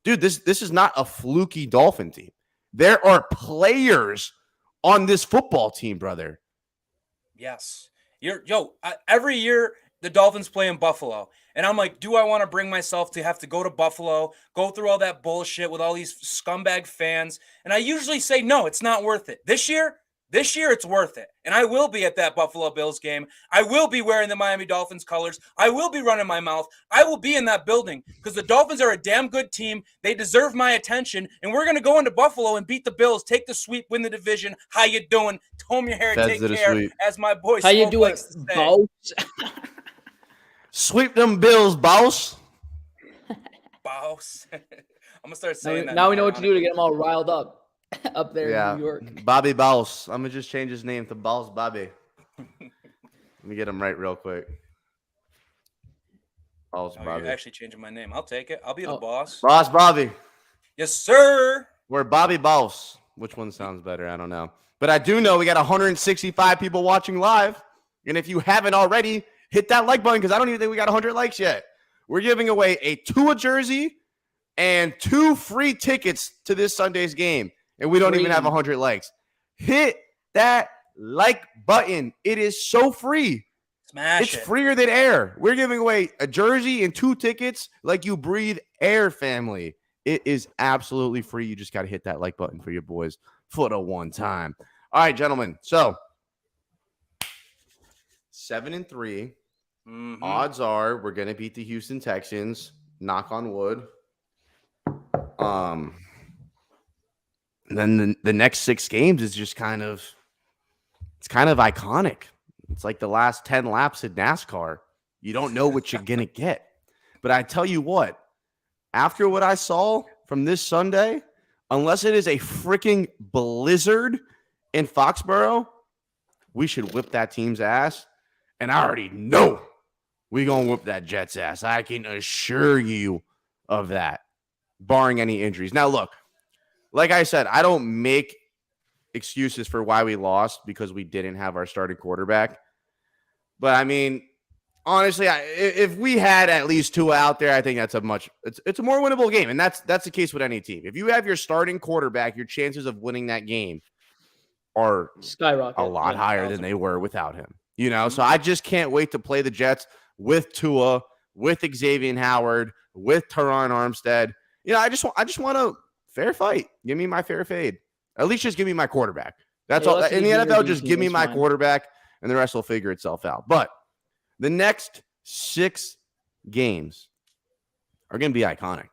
Dude, this is not a fluky Dolphin team. There are players on this football team, brother. Yes. Every year the Dolphins play in Buffalo, and I'm like, do I want to bring myself to have to go to Buffalo, go through all that bullshit with all these scumbag fans? And I usually say, no, it's not worth it. This year it's worth it. And I will be at that Buffalo Bills game. I will be wearing the Miami Dolphins colors. I will be running my mouth. I will be in that building because the Dolphins are a damn good team. They deserve my attention. And we're going to go into Buffalo and beat the Bills, take the sweep, win the division. How you doing? Comb your hair, take care, as my boy How you doing, boss? Sweep them Bills, boss. Boss. I'm going to start saying that. Now we know what to do to get them all riled up. Up there in New York. Bobby Bouse. I'm going to just change his name to Bouse Bobby. Let me get him right real quick. Bouse Bobby. You're actually changing my name. I'll take it. I'll be the boss. Boss Bobby. Yes, sir. We're Bobby Bouse. Which one sounds better? I don't know. But I do know we got 165 people watching live. And if you haven't already, hit that like button because I don't even think we got 100 likes yet. We're giving away a Tua jersey and 2 free tickets to this Sunday's game. And we don't even have 100 likes. Hit that like button. It is so free. Smash it. It's freer than air. We're giving away a jersey and 2 tickets like you breathe air, family. It is absolutely free. You just got to hit that like button for your boys for the one time. All right, gentlemen. So 7-3. Mm-hmm. Odds are we're going to beat the Houston Texans. Knock on wood. And then the next 6 games is just kind of iconic. It's like the last 10 laps in NASCAR. You don't know what you're going to get. But I tell you what, after what I saw from this Sunday, unless it is a freaking blizzard in Foxborough, we should whip that team's ass. And I already know we're going to whip that Jets' ass. I can assure you of that, barring any injuries. Now, look. Like I said, I don't make excuses for why we lost because we didn't have our starting quarterback. But I mean, honestly, if we had at least two out there, I think that's it's a more winnable game. And that's the case with any team. If you have your starting quarterback, your chances of winning that game are skyrocket, a lot higher than they were without him. You know, so I just can't wait to play the Jets with Tua, with Xavier Howard, with Teron Armstead. You know, I just want a fair fight. Give me my fair fade. At least just give me my quarterback. That's all. In the NFL, just give me my quarterback, and the rest will figure itself out. But the next 6 games are going to be iconic.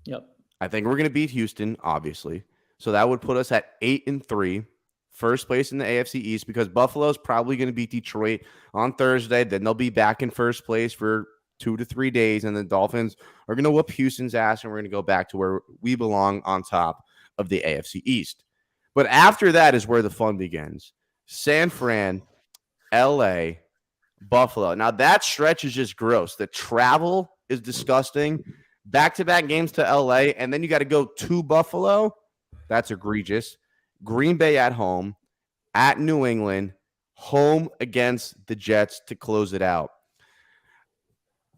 Yep. I think we're going to beat Houston, obviously. So that would put us at 8-3. First place in the AFC East, because Buffalo's probably going to beat Detroit on Thursday. Then they'll be back in first place for 2 to 3 days, and the Dolphins are going to whoop Houston's ass, and we're going to go back to where we belong on top of the AFC East. But after that is where the fun begins. San Fran, LA, Buffalo. Now that stretch is just gross. The travel is disgusting. Back-to-back games to LA, and then you got to go to Buffalo. That's egregious. Green Bay at home, at New England, home against the Jets to close it out.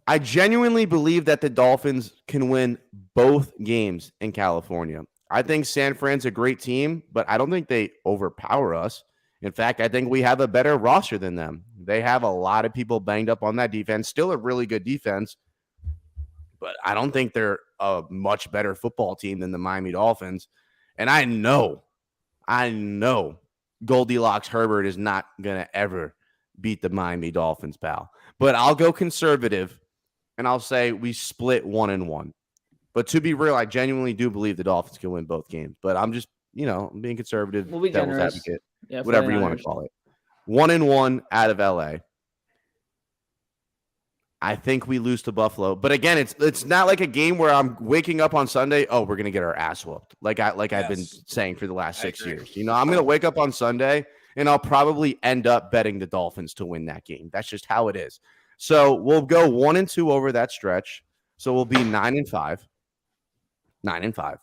I genuinely believe that the Dolphins can win both games in California. I think San Fran's a great team, but I don't think they overpower us. In fact, I think we have a better roster than them. They have a lot of people banged up on that defense. Still a really good defense, but I don't think they're a much better football team than the Miami Dolphins. And I know Goldilocks Herbert is not going to ever beat the Miami Dolphins, pal. But I'll go conservative, and I'll say we split 1-1. But to be real, I genuinely do believe the Dolphins can win both games. But I'm just, I'm being conservative. We'll be generous. Advocate, whatever you want to call it. 1-1 out of LA. I think we lose to Buffalo. But again, it's not like a game where I'm waking up on Sunday, oh, we're going to get our ass whooped. I've been saying for the last 6 years. I'm going to wake up on Sunday, and I'll probably end up betting the Dolphins to win that game. That's just how it is. So we'll go 1-2 over that stretch. So we'll be 9-5. 9-5.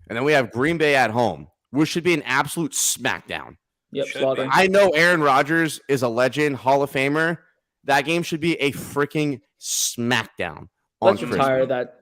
And then we have Green Bay at home, which should be an absolute smackdown. Yep. Slaughter. I know Aaron Rodgers is a legend, Hall of Famer. That game should be a freaking smackdown. Let's retire that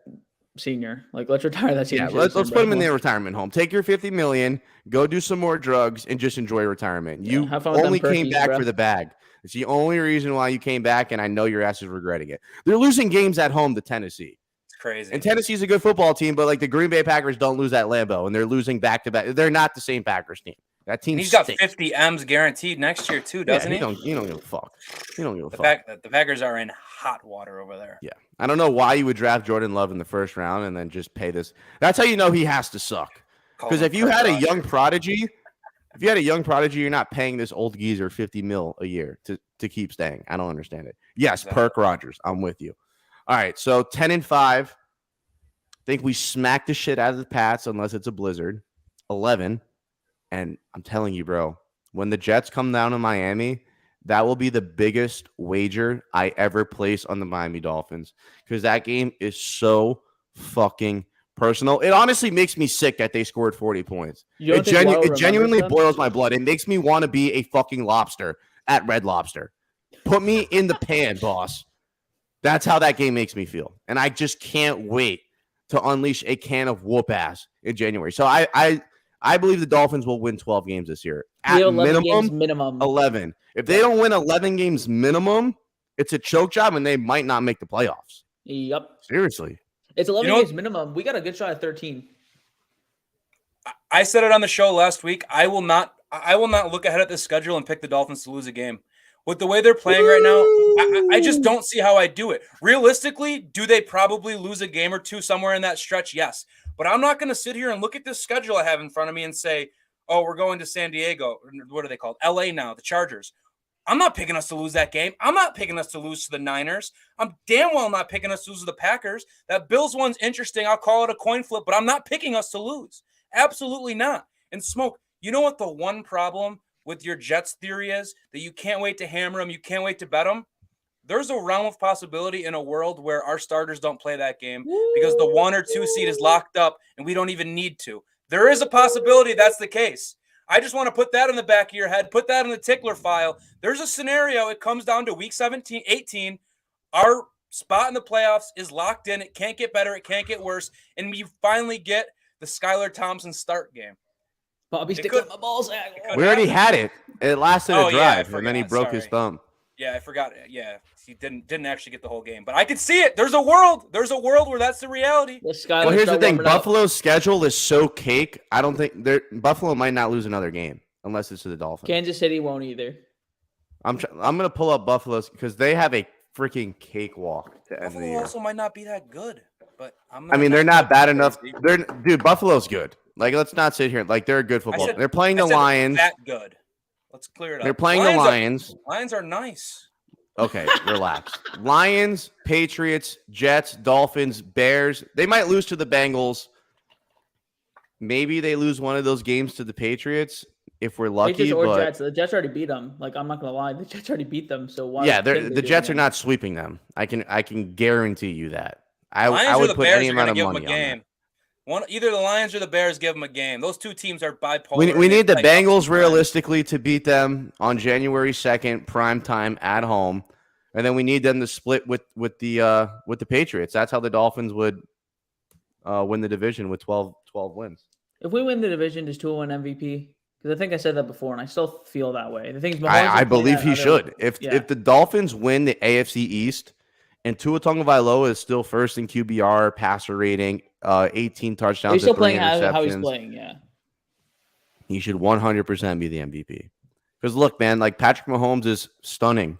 senior. Let's retire that senior. Yeah, let's put him in the retirement home. Take your $50 million, go do some more drugs, and just enjoy retirement. You only came back for the bag. It's the only reason why you came back, and I know your ass is regretting it. They're losing games at home to Tennessee. It's crazy. And Tennessee's a good football team, but the Green Bay Packers don't lose at Lambeau, and they're losing back-to-back. They're not the same Packers team. That team. He's got 50 M's guaranteed next year too, doesn't he? You don't give a fuck. You don't give a fuck. The Packers are in hot water over there. Yeah, I don't know why you would draft Jordan Love in the first round and then just pay this. That's how you know he has to suck. Because if you had a young prodigy, you're not paying this old geezer $50 million a year to keep staying. I don't understand it. Yes, exactly. Perk Rogers, I'm with you. All right, so 10-5. I think we smack the shit out of the Pats unless it's a blizzard. 11. And I'm telling you, bro, when the Jets come down to Miami, that will be the biggest wager I ever place on the Miami Dolphins, because that game is so fucking personal. It honestly makes me sick that they scored 40 points. It genuinely boils my blood. It makes me want to be a fucking lobster at Red Lobster. Put me in the pan, boss. That's how that game makes me feel. And I just can't wait to unleash a can of whoop ass in January. So I believe the Dolphins will win 12 games this year. At minimum 11. If they don't win 11 games minimum, it's a choke job, and they might not make the playoffs. Yep. Seriously. It's 11 games minimum. We got a good shot at 13. I said it on the show last week. I will not look ahead at this schedule and pick the Dolphins to lose a game. With the way they're playing right now, I just don't see how I do it. Realistically, do they probably lose a game or two somewhere in that stretch? Yes. But I'm not going to sit here and look at this schedule I have in front of me and say, oh, we're going to San Diego. What are they called? LA now, the Chargers. I'm not picking us to lose that game. I'm not picking us to lose to the Niners. I'm damn well not picking us to lose to the Packers. That Bills one's interesting. I'll call it a coin flip, but I'm not picking us to lose. Absolutely not. And Smoke, you know what the one problem with your Jets theory is? That you can't wait to hammer them. You can't wait to bet them. There's a realm of possibility in a world where our starters don't play that game because the 1 or 2 seed is locked up and we don't even need to. There is a possibility that's the case. I just want to put that in the back of your head, put that in the tickler file. There's a scenario. It comes down to week 17, 18. Our spot in the playoffs is locked in. It can't get better. It can't get worse. And we finally get the Skylar Thompson start game. Bobby sticking my balls. We already had it. It lasted a drive, and then he broke his thumb. Yeah, I forgot. Yeah, he didn't actually get the whole game, but I could see it. There's a world where that's the reality. Well, here's the thing: Buffalo's schedule is so cake. I don't think Buffalo might not lose another game unless it's to the Dolphins. Kansas City won't either. I'm gonna pull up Buffalo's because they have a freaking cakewalk to end the year. Also might not be that good, but they're not bad enough. Dude, Buffalo's good. Like, let's not sit here. Like, they're a good football. They're playing the Lions. That good. Let's clear it up. They're playing the Lions. Lions are nice. Okay, relax. Lions, Patriots, Jets, Dolphins, Bears. They might lose to the Bengals. Maybe they lose one of those games to the Patriots if we're lucky. Patriots or Jets. The Jets already beat them. Like, I'm not gonna lie, the Jets already beat them. So why? Yeah, the Jets are not sweeping them. I can guarantee you that. I would put any amount of money on that. Either the Lions or the Bears give them a game. Those two teams are bipolar. We need the Bengals realistically to beat them on January 2nd, prime time at home, and then we need them to split with the Patriots. That's how the Dolphins would win the division with 12 wins. If we win the division, does Tua win MVP? Because I think I said that before, and I still feel that way. The thing is, I believe he should. If the Dolphins win the AFC East and Tua Tagovailoa is still first in QBR, passer rating, 18 touchdowns. He's still playing how he's playing, yeah. He should 100% be the MVP. Because look, man, like Patrick Mahomes is stunning.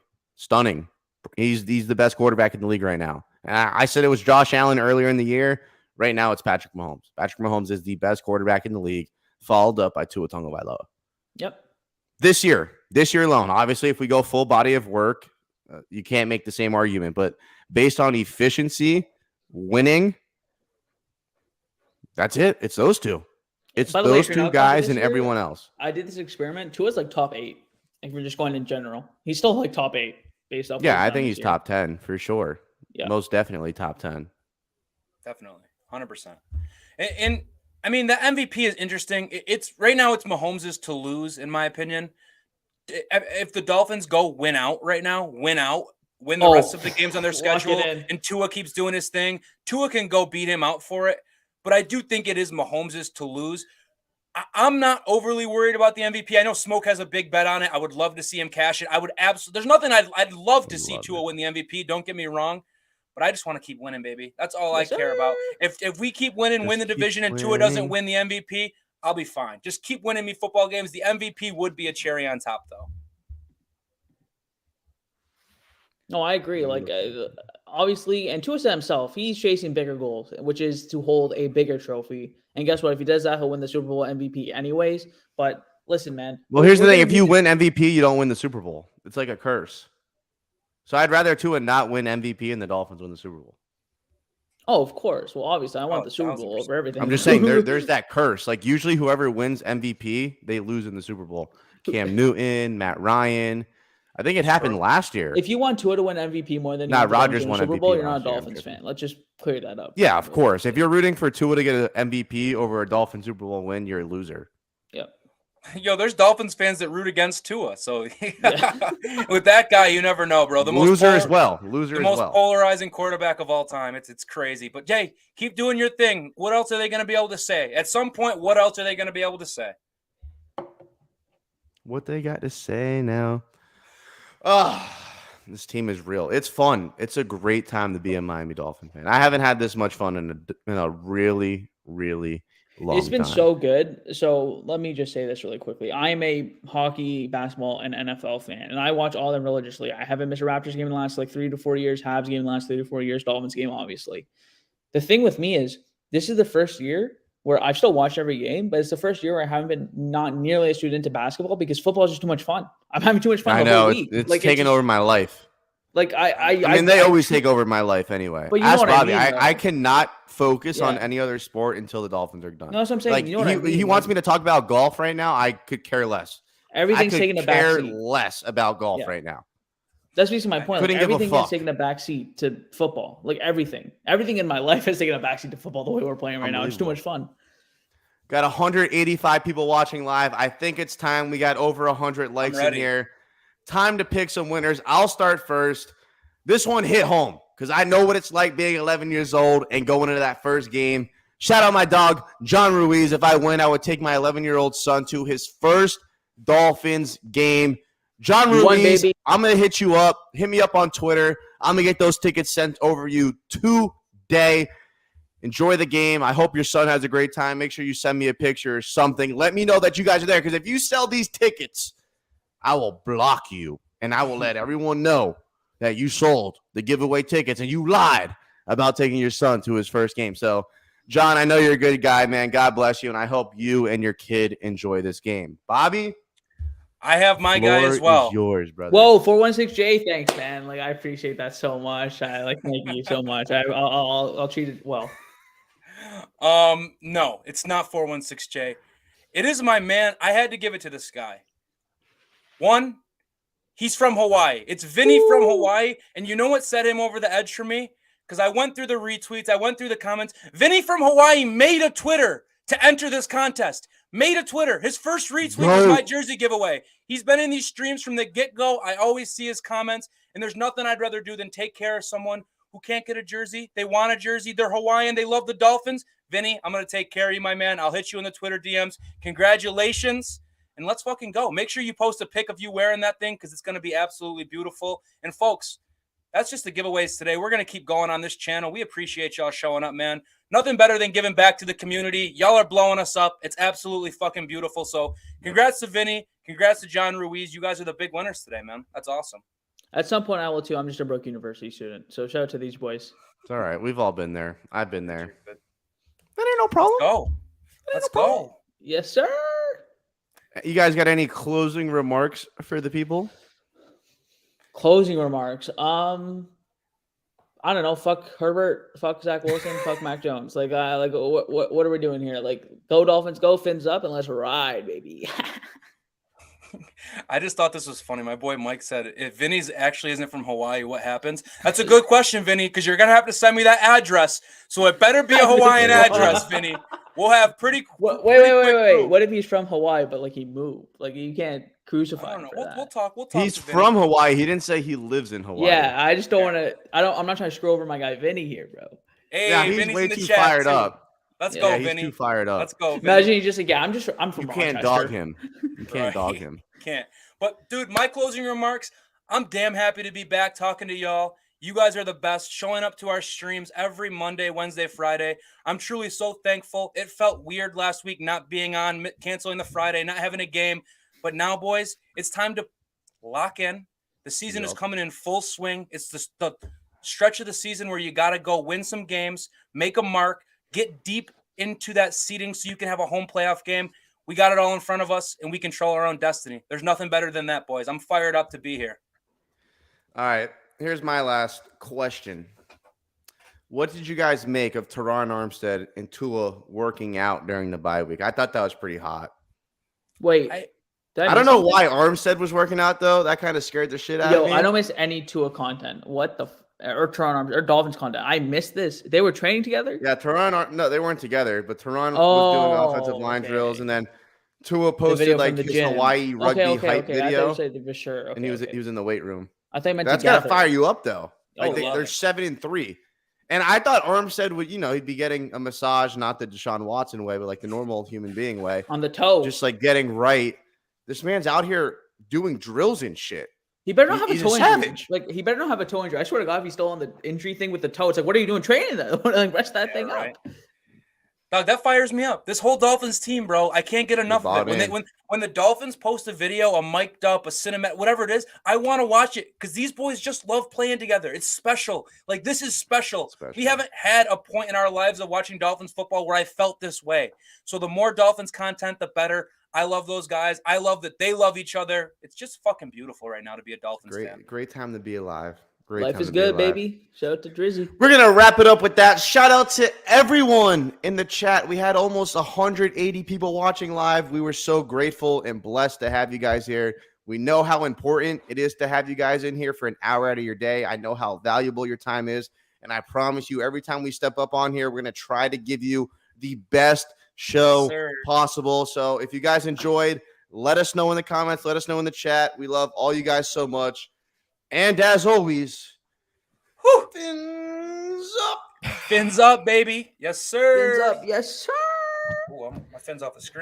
He's the best quarterback in the league right now. And I said it was Josh Allen earlier in the year. Right now, it's Patrick Mahomes. Patrick Mahomes is the best quarterback in the league, followed up by Tua Tagovailoa. Yep. This year alone, obviously, if we go full body of work, you can't make the same argument. But based on efficiency, winning, that's it. It's those two. It's those two guys and everyone else. I did this experiment. Tua's like top 8. If we're just going in general, he's still like top 8 based off. Yeah, I think he's top 10 for sure. Yeah, most definitely top 10. Definitely, 100%. And I mean, the MVP is interesting. It's right now. It's Mahomes' to lose, in my opinion. If the Dolphins go win out right now, win the rest of the games on their schedule, and Tua keeps doing his thing, Tua can go beat him out for it. But I do think it is Mahomes' to lose. I'm not overly worried about the MVP. I know Smoke has a big bet on it. I would love to see him cash it. I would absolutely. There's nothing I'd love to see Tua win the MVP. Don't get me wrong, but I just want to keep winning, baby. That's all I care about. If we keep winning, win the division, and Tua doesn't win the MVP, I'll be fine. Just keep winning me football games. The MVP would be a cherry on top, though. No, I agree. Like, obviously, and Tua said himself, he's chasing bigger goals, which is to hold a bigger trophy. And guess what? If he does that, he'll win the Super Bowl MVP anyways. But listen, man. Well, here's the thing. If you win MVP, you don't win the Super Bowl. It's like a curse. So I'd rather Tua not win MVP and the Dolphins win the Super Bowl. Oh, of course. Well, obviously, I want the Super Bowl over everything. I'm just saying there's that curse. Like, usually whoever wins MVP, they lose in the Super Bowl. Cam Newton, Matt Ryan. I think it happened last year. If you want Tua to win MVP more than Rodgers won Super MVP Bowl, you're not a Dolphins fan. Let's just clear that up. Yeah, of course. If you're rooting for Tua to get an MVP over a Dolphin Super Bowl win, you're a loser. Yep. Yo, there's Dolphins fans that root against Tua. So with that guy, you never know, bro. The most polarizing quarterback of all time. It's crazy. But Jay, keep doing your thing. What else are they going to be able to say? At some point, what else are they going to be able to say? What they got to say now? Oh, this team is real. It's fun. It's a great time to be a Miami Dolphin fan. I haven't had this much fun in a really, really long time. It's been so good. So let me just say this really quickly. I am a hockey, basketball, and NFL fan, and I watch all of them religiously. I haven't missed a Raptors game in the last 3 to 4 years, Habs game in the last 3 to 4 years, Dolphins game, obviously. The thing with me is this is the first year where I've still watched every game, but it's the first year where I haven't been not nearly as tuned into basketball because football is just too much fun. I'm having too much fun the whole week. It's taking over my life. Like I mean, they always take over my life anyway. But ask Bobby. I cannot focus on any other sport until the Dolphins are done. No, that's what I'm saying. Like, you know what I mean? He wants me to talk about golf right now. I could care less. Everything's taking a back seat. I could care less about golf right now. That's basically my point. Like, everything is taking a backseat to football. Like everything in my life is taking a backseat to football. The way we're playing right now, it's too much fun. Got 185 people watching live. I think it's time. We got over 100 likes in here. Time to pick some winners. I'll start first. This one hit home because I know what it's like being 11 years old and going into that first game. Shout out my dog, John Ruiz. If I win, I would take my 11-year-old son to his first Dolphins game. John Ruiz, I'm going to hit you up. Hit me up on Twitter. I'm going to get those tickets sent over you today. Enjoy the game. I hope your son has a great time. Make sure you send me a picture or something. Let me know that you guys are there because if you sell these tickets, I will block you and I will let everyone know that you sold the giveaway tickets and you lied about taking your son to his first game. So, John, I know you're a good guy, man. God bless you, and I hope you and your kid enjoy this game. Bobby? I have my guy as well. Is yours, brother. Whoa, 416J, thanks, man. Like, I appreciate that so much. Thank you so much. I'll treat it well. No, it's not 416J. It is my man. I had to give it to this guy. One, he's from Hawaii. It's Vinny from Hawaii, and you know what set him over the edge for me? Because I went through the retweets, I went through the comments. Vinny from Hawaii made a Twitter to enter this contest. Made a Twitter. His first retweet was my jersey giveaway. He's been in these streams from the get-go. I always see his comments, and there's nothing I'd rather do than take care of someone who can't get a jersey. They want a jersey. They're Hawaiian. They love the Dolphins. Vinny, I'm going to take care of you, my man. I'll hit you in the Twitter DMs. Congratulations, and let's fucking go. Make sure you post a pic of you wearing that thing because it's going to be absolutely beautiful. And, folks, that's just the giveaways today. We're going to keep going on this channel. We appreciate y'all showing up, man. Nothing better than giving back to the community. Y'all are blowing us up. It's absolutely fucking beautiful. So congrats to Vinny. Congrats to John Ruiz. You guys are the big winners today, man. That's awesome. At some point, I will too. I'm just a Brook University student. So shout out to these boys. It's all right. We've all been there. I've been there. That ain't no problem. Let's go. Yes, sir. You guys got any closing remarks for the people? Closing remarks. I don't know. Fuck Herbert. Fuck Zach Wilson. Fuck Mac Jones. What are we doing here? Like, go Dolphins, go Fins up, and let's ride, baby. I just thought this was funny. My boy Mike said, if Vinny's actually isn't from Hawaii, what happens? That's a good question, Vinny, because you're going to have to send me that address. So it better be a Hawaiian address, Vinny. We'll have pretty Wait. What if he's from Hawaii, but like he moved? Like, you can't crucify him. We'll talk. He's from Hawaii. He didn't say he lives in Hawaii. Yeah, I just don't want to. I'm not trying to screw over my guy Vinny here, bro. Hey, yeah, he's Vinny's way in the too chat fired too. up. Let's go, he's Vinny. Too fired up. Let's go, Vinny. Imagine he just like, I'm from. You can't dog him. You can't dog him. Can't. But dude, my closing remarks. I'm damn happy to be back talking to y'all. You guys are the best, showing up to our streams every Monday, Wednesday, Friday. I'm truly so thankful. It felt weird last week not being on, canceling the Friday, not having a game. But now, boys, it's time to lock in. The season is coming in full swing. It's the stretch of the season where you got to go win some games, make a mark, get deep into that seeding so you can have a home playoff game. We got it all in front of us, and we control our own destiny. There's nothing better than that, boys. I'm fired up to be here. All right. Here's my last question. What did you guys make of Teron Armstead and Tua working out during the bye week? I thought that was pretty hot. Wait. I don't know why Armstead was working out, though. That kind of scared the shit out of me. I don't miss any Tua content. What the or Teron Armstead or Dolphins content. I missed this. They were training together? Yeah, no, they weren't together, but Teron was doing offensive line drills, and then Tua posted like his Hawaii rugby hype video. For sure. And he was in the weight room. I think that's got to fire you up, though. Like they're 7-3. And I thought Armstead would, he'd be getting a massage, not the Deshaun Watson way, but like the normal human being way. On the toe. Just like getting right. This man's out here doing drills and shit. He better not have a toe injury. Like, he better not have a toe injury. I swear to God, if he's still on the injury thing with the toe, it's like, what are you doing training that? Like, rest that thing up. Dog, that fires me up. This whole Dolphins team, bro, I can't get enough of it. When the Dolphins post a video, a mic'd up, a cinematic, whatever it is, I want to watch it because these boys just love playing together. It's special. Like, this is special. We haven't had a point in our lives of watching Dolphins football where I felt this way. So the more Dolphins content, the better. I love those guys. I love that they love each other. It's just fucking beautiful right now to be a Dolphins fan. Great time to be alive. Life is good, baby. Shout out to Drizzy. We're going to wrap it up with that. Shout out to everyone in the chat. We had almost 180 people watching live. We were so grateful and blessed to have you guys here. We know how important it is to have you guys in here for an hour out of your day. I know how valuable your time is. And I promise you, every time we step up on here, we're going to try to give you the best show sir. possible. So if you guys enjoyed, let us know in the comments. Let us know in the chat. We love all you guys so much. And as always, fins up. Fins up, baby. Yes, sir. Fins up. Yes, sir. Ooh, my fins off the screen.